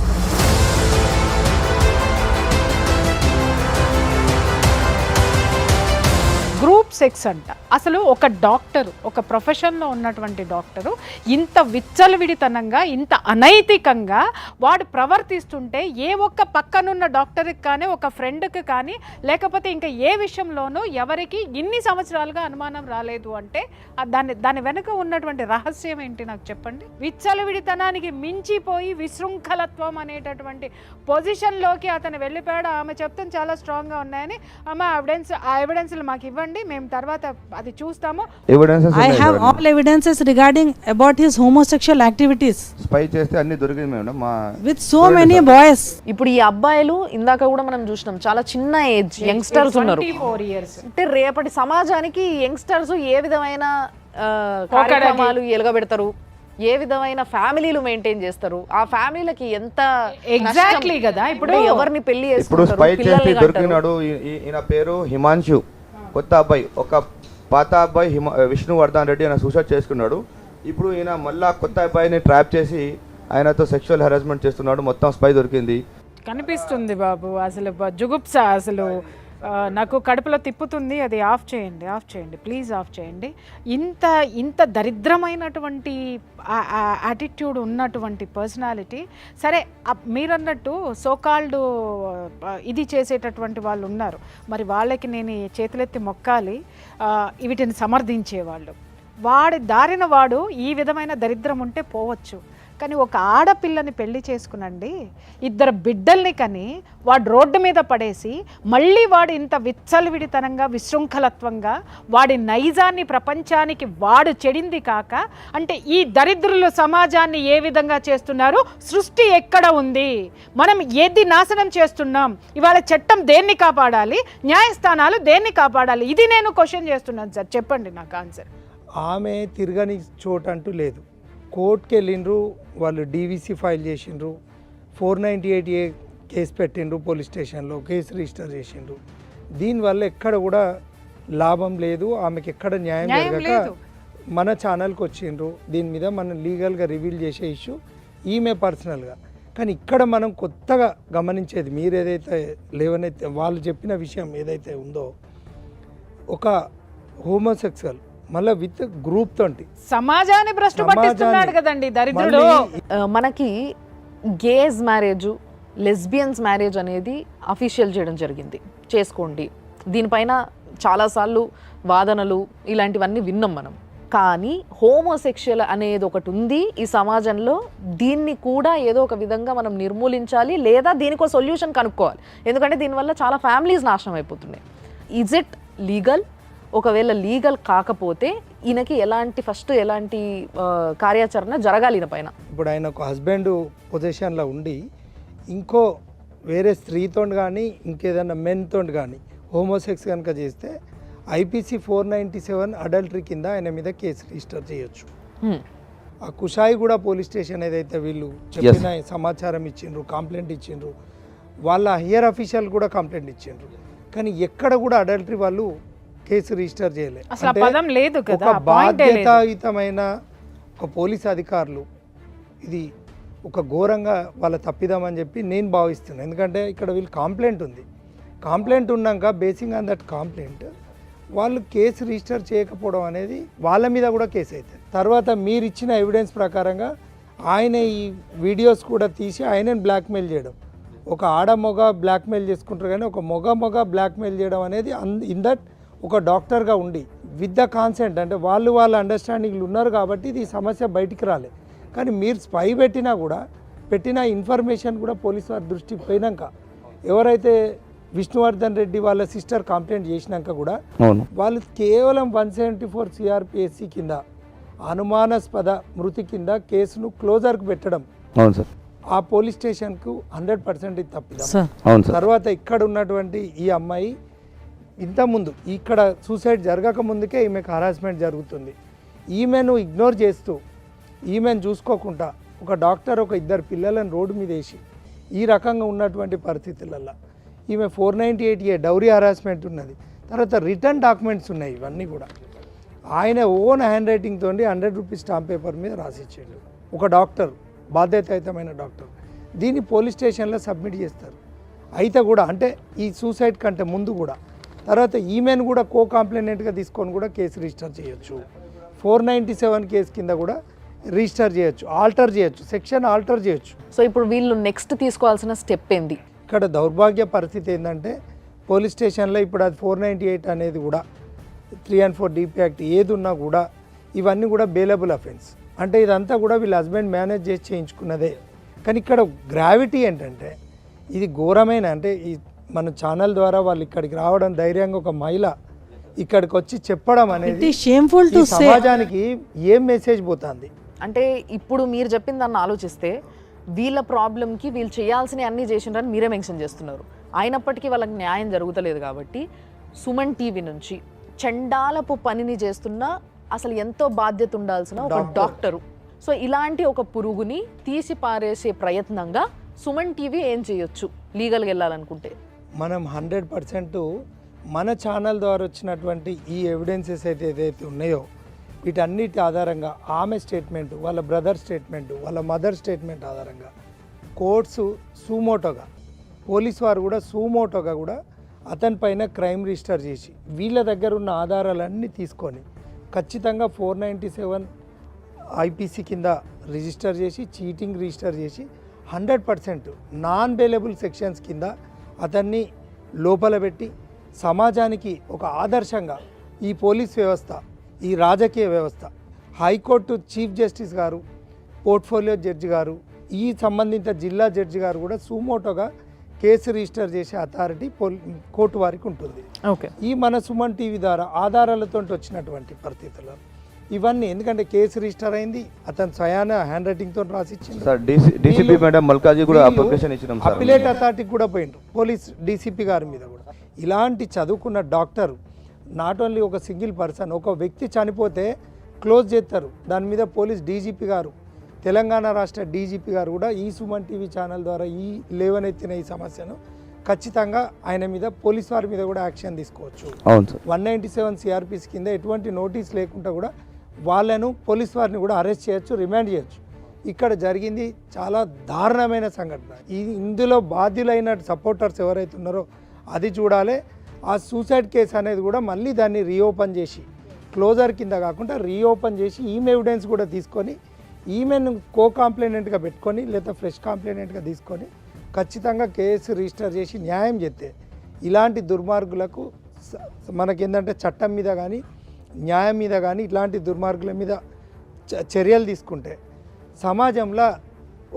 Group sex అంట. అసలు ఒక డాక్టరు, ఒక ప్రొఫెషన్లో ఉన్నటువంటి డాక్టరు ఇంత విచ్చలవిడితనంగా, ఇంత అనైతికంగా వాడు ప్రవర్తిస్తుంటే ఏ ఒక్క పక్కనున్న డాక్టర్కి కానీ, ఒక ఫ్రెండ్కి కానీ, లేకపోతే ఇంకా ఏ విషయంలోనూ ఎవరికి ఇన్ని సంవత్సరాలుగా అనుమానం రాలేదు అంటే దాని వెనుక ఉన్నటువంటి రహస్యం ఏంటి నాకు చెప్పండి. విచ్చలవిడితనానికి మించిపోయి విశృంఖలత్వం అనేటటువంటి పొజిషన్లోకి అతను వెళ్ళిపోయాడు. ఆమె చెప్తాను చాలా స్ట్రాంగ్గా ఉన్నాయని, ఆమె ఆ ఎవిడెన్స్లు మాకు ఇవ్వండి, మేము తర్వాత అది చూస్తాము. I have all evidences regarding about his homosexual activities. Spy చేస్తే అన్ని దొరికింది madam With so many boys. ఇప్పుడు ఈ అబ్బాయిలు ఇందాక కూడా మనం చూసినాం చాలా చిన్న ఏజ్ యంగ్స్టర్స్ ఉన్నారు. 24 years. అంటే రేపటి సమాజానికి యంగ్స్టర్స్ ఏ విధమైన కార్యక్రమాలు ఎలుగబెడతారు, ఏ విధమైన ఫ్యామిలీలు మెయింటైన్ చేస్తారు, ఆ ఫ్యామిలీలకి ఎంత ఎగ్జాక్ట్లీ కదా. ఇప్పుడు ఎవరిని పెళ్లి ఇప్పుడు స్పై చేసి దొరికినాడు. ఈయన పేరు హిమాంశు, కొత్త అబ్బాయి. ఒక పాత అబ్బాయి విష్ణువర్ధన్ రెడ్డి ఆయన సూసైడ్ చేసుకున్నాడు. ఇప్పుడు ఈయన మళ్ళా కొత్త అబ్బాయిని ట్రాప్ చేసి ఆయనతో సెక్షువల్ హెరాస్మెంట్ చేస్తున్నాడు. మొత్తం స్పై దొరికింది. కనిపిస్తుంది బాబు, అసలు జుగుప్స, అసలు నాకు కడుపులో తిప్పుతుంది. అది ఆఫ్ చేయండి ప్లీజ్, ఆఫ్ చేయండి. ఇంత దరిద్రమైనటువంటి యాటిట్యూడ్ ఉన్నటువంటి పర్సనాలిటీ. సరే, మీరన్నట్టు సోకాల్డ్ ఇది చేసేటటువంటి వాళ్ళు ఉన్నారు, మరి వాళ్ళకి నేను చేతులెత్తి మొక్కాలి, వీటిని సమర్థించేవాళ్ళు. వాడి దారిన వాడు ఈ విధమైన దరిద్రం ఉంటే పోవచ్చు, కానీ ఒక ఆడపిల్లని పెళ్లి చేసుకునండి, 2 బిడ్డల్ని కని వాడు రోడ్డు మీద పడేసి మళ్ళీ వాడు ఇంత విచ్చలవిడితనంగా, విశృంఖలత్వంగా వాడి నైజాన్ని ప్రపంచానికి వాడు చెడింది కాక, అంటే ఈ దరిద్రుల సమాజాన్ని ఏ విధంగా చేస్తున్నారు, సృష్టి ఎక్కడ ఉంది, మనం ఏది నాశనం చేస్తున్నాం, ఇవాళ చట్టం దేన్ని కాపాడాలి, న్యాయస్థానాలు దేన్ని కాపాడాలి, ఇది నేను క్వశ్చన్ చేస్తున్నాను సార్. చెప్పండి నాకు ఆన్సర్. ఆమె తిరగని చోటు అంటూ లేదు. కోర్టుకి వెళ్ళిండ్రు, వాళ్ళు డీవీసీ ఫైల్ చేసిండ్రు, 498A కేసు పెట్టిండ్రు, పోలీస్ స్టేషన్లో కేసు రిజిస్టర్ చేసిండ్రు. దీనివల్ల ఎక్కడ కూడా లాభం లేదు, ఆమెకి ఎక్కడ న్యాయం జరగక మన ఛానల్కి వచ్చిండ్రు. దీని మీద మనం లీగల్గా రివీల్ చేసే ఇష్యూ ఈమె పర్సనల్గా. కానీ ఇక్కడ మనం కొత్తగా గమనించేది, మీరు ఏదైతే లేవనైతే వాళ్ళు చెప్పిన విషయం ఏదైతే ఉందో, ఒక హోమోసెక్సువల్ మళ్ళీ విత్ గ్రూప్ తోటి సమాజాన్ని భ్రష్టు పట్టిస్తున్నాడు కదండి దరిద్రుడు. మనకి గేస్ మ్యారేజ్, లెస్బియన్స్ మ్యారేజ్ అనేది అఫీషియల్ చేయడం జరిగింది, చేసుకోండి. దీనిపైన చాలాసార్లు వాదనలు ఇలాంటివన్నీ విన్నాం మనం. కానీ హోమోసెక్షువల్ అనేది ఒకటి ఉంది ఈ సమాజంలో, దీన్ని కూడా ఏదో ఒక విధంగా మనం నిర్మూలించాలి, లేదా దీనికి సొల్యూషన్ కనుక్కోవాలి. ఎందుకంటే దీనివల్ల చాలా ఫ్యామిలీస్ నాశనం అయిపోతున్నాయి. Is it legal? ఒకవేళ లీగల్ కాకపోతే ఈయనకి ఎలాంటి కార్యాచరణ జరగాలి ఈయన పైన? ఇప్పుడు ఆయన ఒక హస్బెండ్ పొజిషన్లో ఉండి ఇంకో వేరే స్త్రీతో కానీ ఇంకేదైనా మెన్తో కానీ హోమోసెక్స్ కనుక చేస్తే IPC 497 అడల్టరీ కింద ఆయన మీద కేసు రిజిస్టర్ చేయొచ్చు. ఆ కుషాయిగూడ పోలీస్ స్టేషన్ ఏదైతే వీళ్ళు చెప్పిన సమాచారం ఇచ్చిండ్రు, కంప్లైంట్ ఇచ్చిండ్రు, వాళ్ళ హయ్యర్ అఫీషియల్ కూడా కంప్లైంట్ ఇచ్చిండ్రు. కానీ ఎక్కడ కూడా అడల్టరీ వాళ్ళు కేసు రిజిస్టర్ చేయలేదు. ఒక బాధ్యతాయుతమైన ఒక పోలీస్ అధికారులు ఇది ఒక ఘోరంగా వాళ్ళ తప్పిదామని చెప్పి నేను భావిస్తున్నాను. ఎందుకంటే ఇక్కడ వీళ్ళు కంప్లైంట్ ఉంది, కంప్లైంట్ ఉన్నాక బేసింగ్ ఆన్ దట్ కంప్లైంట్ వాళ్ళు కేసు రిజిస్టర్ చేయకపోవడం అనేది వాళ్ళ మీద కూడా కేసు అవుతుంది. తర్వాత మీరు ఇచ్చిన ఎవిడెన్స్ ప్రకారంగా ఆయన ఈ వీడియోస్ కూడా తీసి ఆయనని బ్లాక్మెయిల్ చేయడం, ఒక ఆడ మొగ బ్లాక్మెయిల్ చేసుకుంటారు కానీ ఒక మొగ బ్లాక్మెయిల్ చేయడం అనేది ఇన్ దట్ ఒక డాక్టర్గా ఉండి విత్ ద కాన్సెంట్, అంటే వాళ్ళ అండర్స్టాండింగ్లు ఉన్నారు కాబట్టి ఇది సమస్య బయటికి రాలే. కానీ మీరు స్పై పెట్టిన ఇన్ఫర్మేషన్ కూడా పోలీసు వారి దృష్టికి పోయినాక, ఎవరైతే విష్ణువర్ధన్ రెడ్డి వాళ్ళ సిస్టర్ కంప్లైంట్ చేసినాక కూడా వాళ్ళు కేవలం 174 CRPSC కింద అనుమానాస్పద మృతి కింద కేసును క్లోజర్కు పెట్టడం ఆ పోలీస్ స్టేషన్కు 100% ఇది తప్పిదం. తర్వాత ఇక్కడ ఉన్నటువంటి ఈ అమ్మాయి ఇంతకుముందు ఇక్కడ సూసైడ్ జరగక ముందుకే ఈమెకు హరాస్మెంట్ జరుగుతుంది. ఈమెను ఇగ్నోర్ చేస్తూ, ఈమెను చూసుకోకుండా ఒక డాక్టర్ ఒక 2 పిల్లలను రోడ్డు మీద వేసి ఈ రకంగా ఉన్నటువంటి పరిస్థితులలో ఈమె 498A డౌరీ హరాస్మెంట్ ఉన్నది. తర్వాత రిటర్న్ డాక్యుమెంట్స్ ఉన్నాయి. ఇవన్నీ కూడా ఆయన ఓన్ హ్యాండ్ రైటింగ్ తోటి 100 రూపీస్ స్టాంప్ పేపర్ మీద రాసిచ్చాడు ఒక డాక్టర్, బాధ్యతాయుతమైన డాక్టర్. దీన్ని పోలీస్ స్టేషన్లో సబ్మిట్ చేస్తారు. అయితే కూడా అంటే ఈ సూసైడ్ కంటే ముందు కూడా, తర్వాత ఈమెను కూడా కో కంప్లైనెంట్గా తీసుకొని కూడా కేసు రిజిస్టర్ చేయొచ్చు. 497 కేసు కింద కూడా రిజిస్టర్ చేయొచ్చు, ఆల్టర్ చేయొచ్చు, సెక్షన్ ఆల్టర్ చేయొచ్చు. సో ఇప్పుడు వీళ్ళు నెక్స్ట్ తీసుకోవాల్సిన స్టెప్ ఏంది? ఇక్కడ దౌర్భాగ్య పరిస్థితి ఏంటంటే పోలీస్ స్టేషన్లో ఇప్పుడు అది 498 అనేది కూడా 3 and 4 DP యాక్ట్ ఏది ఉన్నా కూడా ఇవన్నీ కూడా బెయిలబుల్ అఫెన్స్. అంటే ఇదంతా కూడా వీళ్ళ హస్బెండ్ మేనేజ్ చేసి చేయించుకున్నదే. కానీ ఇక్కడ గ్రావిటీ ఏంటంటే ఇది ఘోరమైన, అంటే ఈ మన ఛానల్ ద్వారా వాళ్ళు ఇక్కడికి రావడం, ధైర్యంగా ఒక మహిళ ఇక్కడికి వచ్చి చెప్పడం అనేది సమాజానికి ఏం మెసేజ్ పోతుంది అంటే ఇప్పుడు మీరు చెప్పిన దాన్ని ఆలోచిస్తే వీళ్ళ ప్రాబ్లంకి వీళ్ళు చేయాల్సిన అన్నీ చేసిండ్రని మీరే మెన్షన్ చేస్తున్నారు. అయినప్పటికీ వాళ్ళకి న్యాయం జరుగుతలేదు. కాబట్టి సుమన్ టీవీ నుంచి చండాలపు పనిని చేస్తున్న అసలు ఎంతో బాధ్యత ఉండాల్సిన ఒక డాక్టరు, సో ఇలాంటి ఒక పురుగుని తీసి పారేసే ప్రయత్నంగా సుమన్ టీవీ ఏం చేయొచ్చు లీగల్గా వెళ్ళాలనుకుంటే? మనం 100% మన ఛానల్ ద్వారా వచ్చినటువంటి ఈ ఎవిడెన్సెస్ అయితే ఏదైతే ఉన్నాయో వీటన్నిటి ఆధారంగా ఆమె స్టేట్మెంట్, వాళ్ళ బ్రదర్ స్టేట్మెంట్, వాళ్ళ మదర్ స్టేట్మెంట్ ఆధారంగా కోర్ట్స్ సూమోటోగా, పోలీసు వారు కూడా సూమోటోగా కూడా అతని పైన క్రైమ్ రిజిస్టర్ చేసి వీళ్ళ దగ్గర ఉన్న ఆధారాలన్నీ తీసుకొని ఖచ్చితంగా 497 IPC కింద రిజిస్టర్ చేసి, చీటింగ్ రిజిస్టర్ చేసి 100% నాన్ బెయిలబుల్ సెక్షన్స్ కింద అతన్ని లోపల పెట్టి సమాజానికి ఒక ఆదర్శంగా ఈ పోలీస్ వ్యవస్థ, ఈ రాజకీయ వ్యవస్థ, హైకోర్టు చీఫ్ జస్టిస్ గారు, పోర్ట్ఫోలియో జడ్జి గారు, ఈ సంబంధిత జిల్లా జడ్జి గారు కూడా సుమోటోగా కేసు రిజిస్టర్ చేసే అథారిటీ కోర్టు వారికి ఉంటుంది. ఓకే, ఈ మన సుమన్ టీవీ ద్వారా ఆధారాలతో వచ్చినటువంటి పరిస్థితుల్లో ఇవన్నీ, ఎందుకంటే కేసు రిజిస్టర్ అయింది, అతను స్వయాన హ్యాండ్ రైటింగ్ తో రాసిచ్చింది. అపిలేట్ అథారిటీకి కూడా పోయిండు, పోలీస్ డీసీపీ గారి మీద కూడా. ఇలాంటి చదువుకున్న డాక్టర్ నాట్ ఓన్లీ ఒక సింగిల్ పర్సన్, ఒక వ్యక్తి చనిపోతే క్లోజ్ చేస్తారు, దాని మీద పోలీస్ డీజీపీ గారు, తెలంగాణ రాష్ట్ర డీజీపీ గారు కూడా ఈ సుమన్ టీవీ ఛానల్ ద్వారా ఈ లేవనెత్తిన ఈ సమస్యను ఖచ్చితంగా ఆయన మీద, పోలీస్ వారి మీద కూడా యాక్షన్ తీసుకోవచ్చు. 197 CRPC కింద ఎటువంటి నోటీస్ లేకుండా కూడా వాళ్ళను, పోలీస్ వారిని కూడా అరెస్ట్ చేయొచ్చు, రిమాండ్ చేయొచ్చు. ఇక్కడ జరిగింది చాలా దారుణమైన సంఘటన. ఇందులో బాధ్యులైన సపోర్టర్స్ ఎవరైతే ఉన్నారో అది చూడాలి. ఆ సూసైడ్ కేసు అనేది కూడా మళ్ళీ దాన్ని రీఓపెన్ చేసి, క్లోజర్ కింద కాకుండా రీఓపెన్ చేసి ఈమె ఎవిడెన్స్ కూడా తీసుకొని ఈమెను కో కంప్లైనెంట్గా పెట్టుకొని లేదా ఫ్రెష్ కంప్లైనెంట్గా తీసుకొని ఖచ్చితంగా కేసు రిజిస్టర్ చేసి న్యాయం చేస్తే ఇలాంటి దుర్మార్గులకు మనకేంటంటే చట్టం మీద కానీ న్యాయం మీద కానీ ఇట్లాంటి దుర్మార్గుల మీద చర్యలు తీసుకుంటే సమాజంలో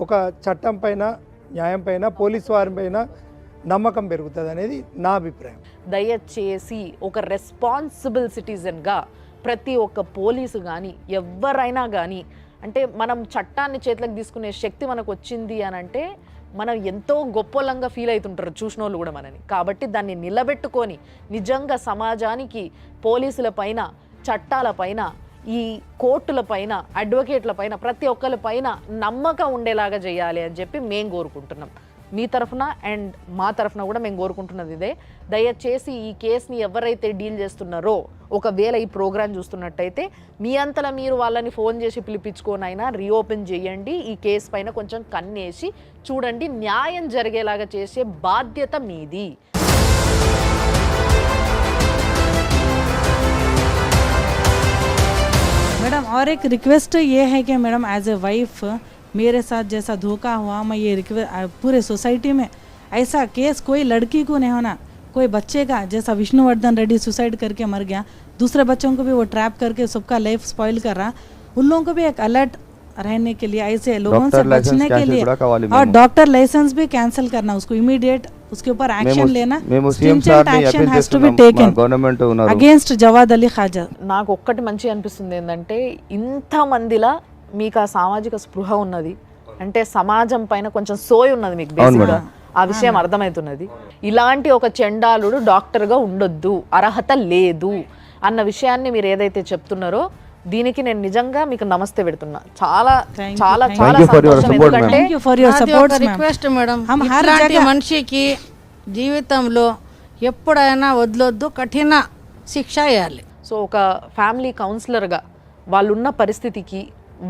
ఒక చట్టం పైన, న్యాయం పైన, పోలీసు వారి పైన నమ్మకం పెరుగుతుంది అనేది నా అభిప్రాయం. దయచేసి ఒక రెస్పాన్సిబుల్ సిటిజన్గా ప్రతి ఒక్క పోలీసు కానీ ఎవరైనా కానీ, అంటే మనం చట్టాన్ని చేతులకు తీసుకునే శక్తి మనకు వచ్చింది అని అంటే మనం ఎంతో గొప్పలంగా ఫీల్ అవుతుంటారు చూసిన వాళ్ళు కూడా మనని. కాబట్టి దాన్ని నిలబెట్టుకొని నిజంగా సమాజానికి, పోలీసుల పైన, చట్టాల పైన, ఈ కోర్టుల పైన, అడ్వకేట్ల పైన, ప్రతి ఒక్కరి పైన నమ్మకం ఉండేలాగా చేయాలి అని చెప్పి మేము కోరుకుంటున్నాం. మీ తరఫున అండ్ మా తరఫున కూడా మేము కోరుకుంటున్నది ఇదే. దయచేసి ఈ కేసుని ఎవరైతే డీల్ చేస్తున్నారో, ఒకవేళ ఈ ప్రోగ్రాం చూస్తున్నట్టయితే మీ అంతలా మీరు వాళ్ళని ఫోన్ చేసి పిలిపించుకోనైనా రీఓపెన్ చేయండి. ఈ కేసు పైన కొంచెం కన్నేసి చూడండి, న్యాయం జరిగేలాగా చేసే బాధ్యత మీది. मैडम और एक रिक्वेस्ट ये है कि मैडम एज ए वाइफ मेरे साथ जैसा धोखा हुआ, मैं ये पूरे सोसाइटी में ऐसा केस कोई लड़की को नहीं होना, कोई बच्चे का जैसा विष्णुवर्धन रेड्डी सुसाइड करके मर गया, दूसरे बच्चों को भी वो ट्रैप करके सबका लाइफ स्पॉइल कर रहा, उन लोगों को भी एक अलर्ट रहने के लिए, ऐसे लोगों से बचने के लिए, और डॉक्टर लाइसेंस भी कैंसिल करना, उसको इमीडिएट उसके ऊपर एक्शन लेना, stringent action has to be taken government ఉన్నారు against జవాద్ అలీ ఖాజా. నాకు ఒక్కటి మంచి అనిపిస్తుంది ఏంటంటే ఇంతమందిలా మీకు ఆ సామాజిక స్పృహ ఉన్నది, అంటే సమాజం పైన కొంచెం సోయి ఉన్నది మీకు బేసిక్గా, ఆ విషయం అర్థమవుతున్నది. ఇలాంటి ఒక చెండాలుడు డాక్టర్గా ఉండొద్దు, అర్హత లేదు అన్న విషయాన్ని మీరు ఏదైతే చెప్తున్నారో దీనికి నేను నిజంగా మీకు నమస్తే పెడుతున్నా. చాలా చాలా చాలా సంతోషం. ఎందుకంటే Thank you for your support, ma'am. Request madam, हम हर ఇట్లాంటి जगह మనిషికి జీవితంలో ఎప్పుడైనా వదలొద్దు, కఠిన శిక్ష వేయాలి. సో ఒక ఫ్యామిలీ కౌన్సిలర్గా వాళ్ళున్న పరిస్థితికి,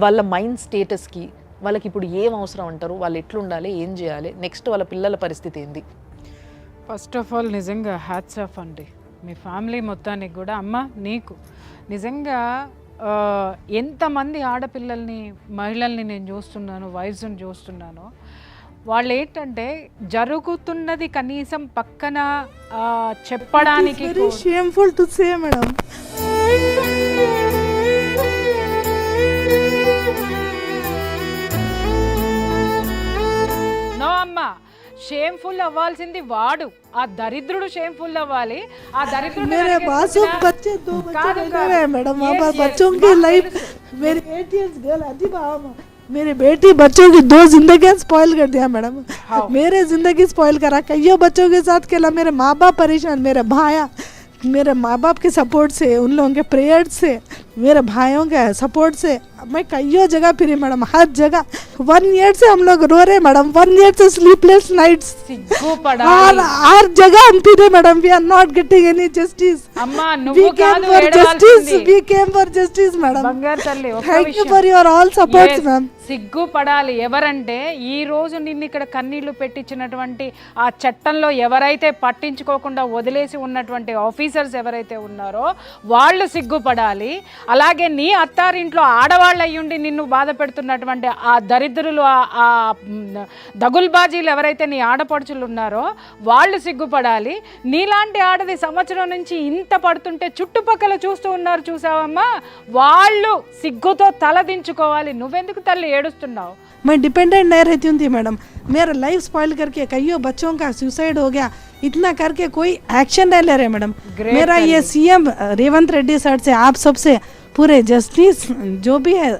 వాళ్ళ మైండ్ స్టేటస్కి, వాళ్ళకి ఇప్పుడు ఏం అవసరం అంటారు, వాళ్ళు ఎట్లుండాలి, ఏం చేయాలి, నెక్స్ట్ వాళ్ళ పిల్లల పరిస్థితి ఏంది? ఫస్ట్ ఆఫ్ ఆల్ నిజంగా హ్యాట్స్ ఆఫ్ అండి మీ ఫ్యామిలీ మొత్తానికి కూడా. అమ్మ నీకు నిజంగా ఎంతమంది ఆడపిల్లల్ని, మహిళల్ని నేను చూస్తున్నాను, వైఫ్స్ని చూస్తున్నాను, వాళ్ళు ఏంటంటే జరుగుతున్నది కనీసం పక్కన చెప్పడానికి shameful to say, madam. No అమ్మా, షేమ్ఫుల్ అవ్వాల్సింది వాడు, ఆ దరిద్రుడు షేమ్ఫుల్ అవ్వాలి. ఆ దరిద్రుడు मेरे मासूम बच्चे, 2 बच्चे रह गए मैडम, अब बच्चों की लाइफ, मेरी 8 years गर्ल अदीबा, मेरी बेटी बच्चों की 2 जिंदगी स्पॉइल कर दिया मैडम. मेरे जिंदगी स्पॉइल करा, कईयों बच्चों के साथ खेला, मेरे माँ बाप परेशान, मेरे भाया, मेरे माँ बाप के सपोर्ट से, उन लोगों के प्रेयर से, मेरे भाइयों के सपोर्ट से मैं कईयों जगह फिरी मैडम, हर जगह. 1 year से हम लोग रो रहे मैडम, 1 year से स्लीपलेस नाइट्स, हर जगह हम फिरे madam. We are not getting any justice. అమ్మా We నువ్వు came కాదు for justice. ఏడవాల్సింది. We came for justice, madam. బంగారు తల్లి, ఒక్క Thank you విషయం. for your all supports, Yes, ma'am. సిగ్గుపడాలి. ఎవరంటే ఈ రోజు నిన్ను ఇక్కడ కన్నీళ్లు పెట్టించినటువంటి ఆ చట్టంలో ఎవరైతే పట్టించుకోకుండా వదిలేసి ఉన్నటువంటి ఆఫీసర్స్ ఎవరైతే ఉన్నారో వాళ్ళు సిగ్గుపడాలి. అలాగే నీ అత్తారింట్లో ఆడవాళ్ళు అయ్యుండి నిన్ను బాధ పెడుతున్నటువంటి ఆ దరిద్రులు, ఆ దగుల్బాజీలు ఎవరైతే నీ ఆడపడుచులు ఉన్నారో వాళ్ళు సిగ్గుపడాలి. నీలాంటి ఆడది సంవత్సరం నుంచి ఇంత పడుతుంటే చుట్టుపక్కల చూస్తూ ఉన్నారు, చూసావమ్మా, వాళ్ళు సిగ్గుతో తలదించుకోవాలి. నువ్వెందుకు తల్లి ఏడుస్తున్నావు? मैं डिपेंडेंट नहीं रहती हूँ थी मैडम, मेरा लाइफ स्पॉइल करके कईयों बच्चों का सुसाइड हो गया, इतना करके कोई एक्शन नहीं ले रहे मैडम. मेरा ये सीएम रेवंत रेड्डी सर से, आप सबसे पूरे जस्टिस जो भी है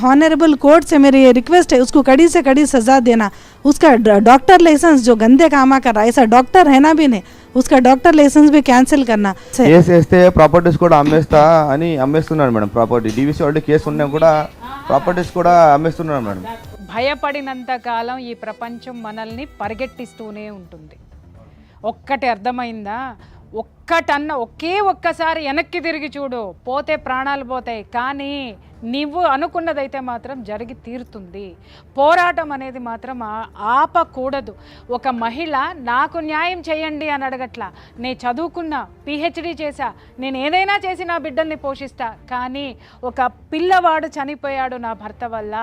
ऑनरेबल कोर्ट से मेरी ये रिक्वेस्ट है, उसको कड़ी से कड़ी सजा देना. उसका डॉक्टर लाइसेंस जो गंदे कामा कर रहा है, ऐसा डॉक्टर है ना भी नहीं, उसका डॉक्टर लाइसेंस भी कैंसिल करना. కేసు వేస్తే ప్రాపర్టీస్ కూడా అమ్మేస్తా అని అమ్మేస్తున్నాడు మేడం. ప్రాపర్టీ డీవీసీ వాళ్ళు కేసు ఉన్నా కూడా ప్రాపర్టీస్ కూడా అమ్మేస్తున్నాడు మేడం. భయపడినంత కాలం ఈ ప్రపంచం మనల్ని పరిగెట్టిస్తూనే ఉంటుంది. ఒక్కటి అర్థమైందా? ఒక్కసారి వెనక్కి తిరిగి చూడు, పోతే ప్రాణాలు పోతాయి, కానీ నువ్వు అనుకున్నదైతే మాత్రం జరిగి తీరుతుంది. పోరాటం అనేది మాత్రం ఆపకూడదు. ఒక మహిళ నాకు న్యాయం చేయండి అని అడగట్లా. నేను చదువుకున్నా, పిహెచ్డి చేశా, నేను ఏదైనా చేసి నా బిడ్డల్ని పోషిస్తా, కానీ ఒక పిల్లవాడు చనిపోయాడు నా భర్త వల్ల,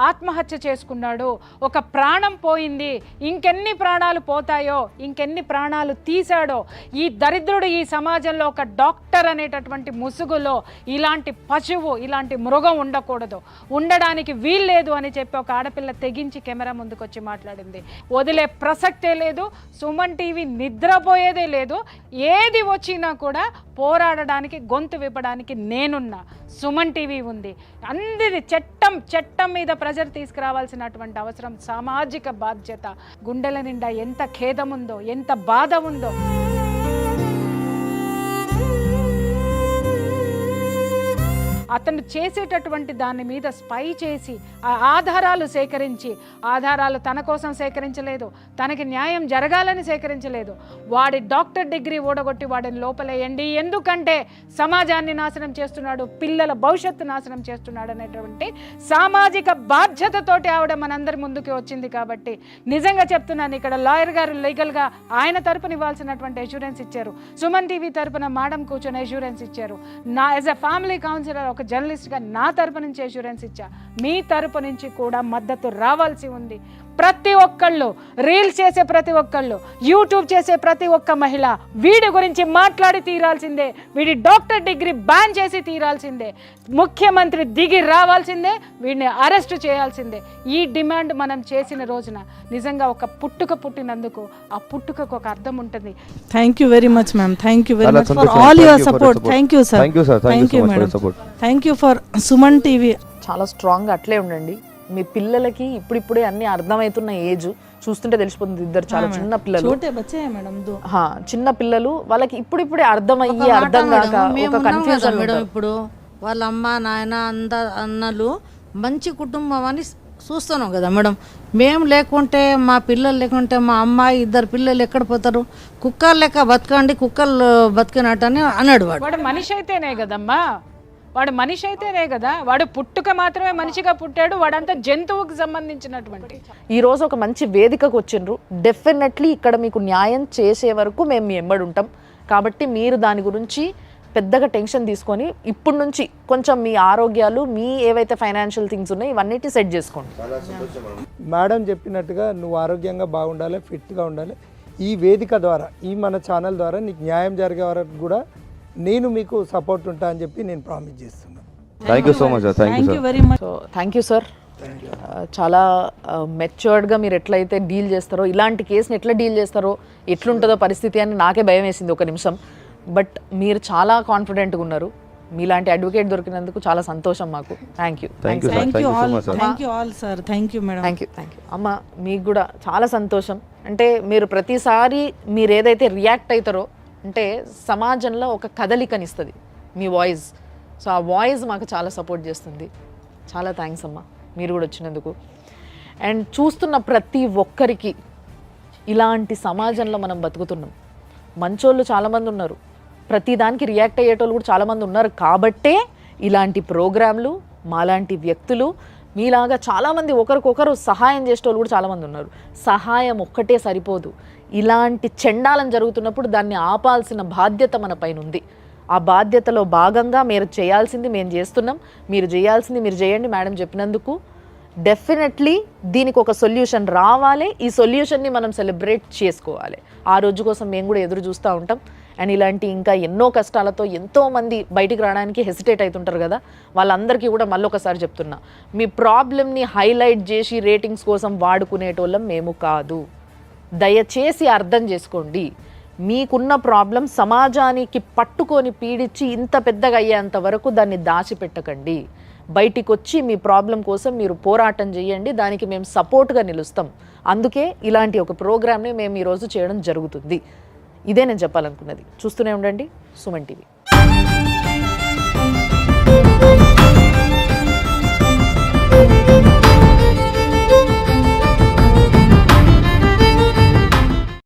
ఆత్మహత్య చేసుకున్నాడు, ఒక ప్రాణం పోయింది, ఇంకెన్ని ప్రాణాలు పోతాయో, ఇంకెన్ని ప్రాణాలు తీశాడో, ఈ దరిద్రుడు ఈ సమాజంలో ఒక డాక్టర్ అనేటటువంటి ముసుగులో ఇలాంటి పశువు, ఇలాంటి మృగం ఉండకూడదు, ఉండడానికి వీల్లేదు అని చెప్పి ఒక ఆడపిల్ల తెగించి కెమెరా ముందుకు వచ్చి మాట్లాడింది. వదిలే ప్రసక్తే లేదు. సుమన్ టీవీ నిద్రపోయేదే లేదు. ఏది వచ్చినా కూడా పోరాడడానికి, గొంతు విప్పడానికి నేనున్నా. సుమన్ టీవీ ఉంది. అందరి చట్టం మీద ప్రెజర్ తీసుకురావాల్సినటువంటి అవసరం, సామాజిక బాధ్యత. గుండెల నిండా ఎంత ఖేదం ఉందో, ఎంత బాధ ఉందో. అతను చేసేటటువంటి దాని మీద స్పై చేసి ఆ ఆధారాలు సేకరించి, ఆధారాలు తన కోసం సేకరించలేదు, తనకి న్యాయం జరగాలని సేకరించలేదు, వాడి డాక్టర్ డిగ్రీ ఓడగొట్టి వాడిని లోపలేయండి, ఎందుకంటే సమాజాన్ని నాశనం చేస్తున్నాడు, పిల్లల భవిష్యత్తు నాశనం చేస్తున్నాడు అనేటువంటి సామాజిక బాధ్యతతోటి ఆవిడ మనందరి ముందుకు వచ్చింది. కాబట్టి నిజంగా చెప్తున్నాను, ఇక్కడ లాయర్ గారు లీగల్గా ఆయన తరపున ఇవ్వాల్సినటువంటి అష్యూరెన్స్ ఇచ్చారు, సుమన్ టీవీ తరపున మేడం కూర్చొని అష్యూరెన్స్ ఇచ్చారు. నా యాజ్ ఎ ఫ్యామిలీ కౌన్సిలర్ ఒక ఒక జర్నలిస్ట్గా నా తరపు నుంచి అష్యూరెన్స్ ఇచ్చా, మీ తరపు నుంచి కూడా మద్దతు రావాల్సి ఉంది. ప్రతి ఒక్కళ్ళు, రీల్స్ చేసే ప్రతి ఒక్కళ్ళు, యూట్యూబ్ చేసే ప్రతి ఒక్క మహిళ వీడి గురించి మాట్లాడి తీరాల్సిందే, వీడి డాక్టర్ డిగ్రీ బ్యాన్ చేసి తీరాల్సిందే, ముఖ్యమంత్రి దిగి రావాల్సిందే, వీడిని అరెస్ట్ చేయాల్సిందే. ఈ డిమాండ్ మనం చేసిన రోజున నిజంగా ఒక పుట్టుక పుట్టినందుకు ఆ పుట్టుకకు ఒక అర్థం ఉంటుంది. Thank you very much, ma'am. Thank you very much for all your support. Thank you, sir. Thank you, sir. Thank you so much for your support. Thank you for Suman TV. చాలా స్ట్రాంగ్గా అట్లే ఉండండి. మీ పిల్లలకి ఇప్పుడిప్పుడే అన్ని అర్థమవుతున్న age చూస్తుంటే తెలిసిపోతుంది. ఇద్దరు చాలా చిన్న పిల్లలు, छोटे बच्चे हैं मैडम दो. చిన్న పిల్లలు, వాళ్ళకి ఇప్పుడిప్పుడే అర్థమయ్యి అర్థం కాక ఒక కన్ఫ్యూజన్ మేడం. ఇప్పుడు వాళ్ళ అమ్మ నాయన అన్నలు మంచి కుటుంబం అని చూస్తున్నాం కదా మేడం. మేము లేకుంటే, మా పిల్లలు లేకుంటే, మా అమ్మాయి ఇద్దరు పిల్లలు ఎక్కడ పోతారు? కుక్కలు లెక్క బతకండి, కుక్కలు బతికినట్టు అని అన్నాడు వాడు. వాడు మనిషి అయితేనే కదమ్మా, వాడు మనిషి అయితేనే కదా, వాడు పుట్టుక మాత్రమే మనిషిగా పుట్టాడు, వాడంతా జంతువుకి సంబంధించినటువంటి. ఈరోజు ఒక మంచి వేదికకు వచ్చిండ్రు. డెఫినెట్లీ ఇక్కడ మీకు న్యాయం చేసే వరకు మేము మీ ఎంబడి ఉంటాం. కాబట్టి మీరు దాని గురించి పెద్దగా టెన్షన్ తీసుకొని ఇప్పటి నుంచి కొంచెం మీ ఆరోగ్యాలు, మీ ఏవైతే ఫైనాన్షియల్ థింగ్స్ ఉన్నాయో ఇవన్నిటి సెట్ చేసుకోండి. మేడం చెప్పినట్టుగా నువ్వు ఆరోగ్యంగా బాగుండాలి, ఫిట్గా ఉండాలి. ఈ వేదిక ద్వారా, ఈ మన ఛానల్ ద్వారా నీకు న్యాయం జరిగే వరకు కూడా నేను మీకు సపోర్ట్ ఉంటా అని చెప్పి నేను ప్రామిస్ చేస్తున్నాను. Thank you so much, sir. Thank you, Thank sir. you very much. So thank you sir. చాలా మెచ్యూర్డ్గా మీరు ఎట్లయితే డీల్ చేస్తారో, ఇలాంటి కేసుని ఎట్లా డీల్ చేస్తారో, ఎట్లుంటుందో పరిస్థితి అని నాకే భయం వేసింది ఒక నిమిషం. బట్ మీరు చాలా కాన్ఫిడెంట్గా ఉన్నారు. మీలాంటి అడ్వకేట్ దొరికినందుకు చాలా సంతోషం మాకు. Thank you. Thank you, sir. Thank Thank you you so all. much, sir. Thank you all, sir. Thank you, madam. Thank you. అమ్మ, మీకు కూడా చాలా సంతోషం. అంటే మీరు ప్రతిసారి మీరు ఏదైతే రియాక్ట్ అవుతారో, అంటే సమాజంలో ఒక కదలికనిస్తుంది మీ వాయిస్. సో ఆ వాయిస్ మాకు చాలా సపోర్ట్ చేస్తుంది. చాలా థ్యాంక్స్ అమ్మ, మీరు కూడా వచ్చినందుకు. అండ్ చూస్తున్న ప్రతి ఒక్కరికి, ఇలాంటి సమాజంలో మనం బతుకుతున్నాం. మంచోళ్ళు చాలామంది ఉన్నారు, ప్రతిదానికి రియాక్ట్ అయ్యేటోళ్ళు కూడా చాలామంది ఉన్నారు. కాబట్టే ఇలాంటి ప్రోగ్రాంలు, మాలాంటి వ్యక్తులు, మీలాగా చాలామంది ఒకరికొకరు సహాయం చేసేటోళ్ళు కూడా చాలామంది ఉన్నారు. సహాయం ఒక్కటే సరిపోదు. ఇలాంటి చెండాలం జరుగుతున్నప్పుడు దాన్ని ఆపాల్సిన బాధ్యత మన పైన ఉంది. ఆ బాధ్యతలో భాగంగా మీరు చేయాల్సింది మేము చేస్తున్నాం, మీరు చేయాల్సింది మీరు చేయండి. మేడం చెప్పినందుకు డెఫినెట్లీ దీనికి ఒక సొల్యూషన్ రావాలి. ఈ సొల్యూషన్ని మనం సెలబ్రేట్ చేసుకోవాలి. ఆ రోజు కోసం మేము కూడా ఎదురు చూస్తూ ఉంటాం. అండ్ ఇలాంటి ఇంకా ఎన్నో కష్టాలతో ఎంతోమంది బయటికి రావడానికి హెసిటేట్ అవుతుంటారు కదా, వాళ్ళందరికీ కూడా మళ్ళొకసారి చెప్తున్నా, మీ ప్రాబ్లమ్ని హైలైట్ చేసి రేటింగ్స్ కోసం వాడుకునేటోళ్ళం మేము కాదు. దయచేసి అర్థం చేసుకోండి. మీకున్న ప్రాబ్లం సమాజానికి పట్టుకొని పీడించి ఇంత పెద్దగా అయ్యేంత వరకు దాన్ని దాచిపెట్టకండి. బయటికి వచ్చి మీ ప్రాబ్లం కోసం మీరు పోరాటం చేయండి. దానికి మేము సపోర్ట్గా నిలుస్తాం. అందుకే ఇలాంటి ఒక ప్రోగ్రామ్ని మేము ఈరోజు చేయడం జరుగుతుంది. ఇదే నేను చెప్పాలనుకున్నది. చూస్తూనే ఉండండి సుమన్ టీవీ.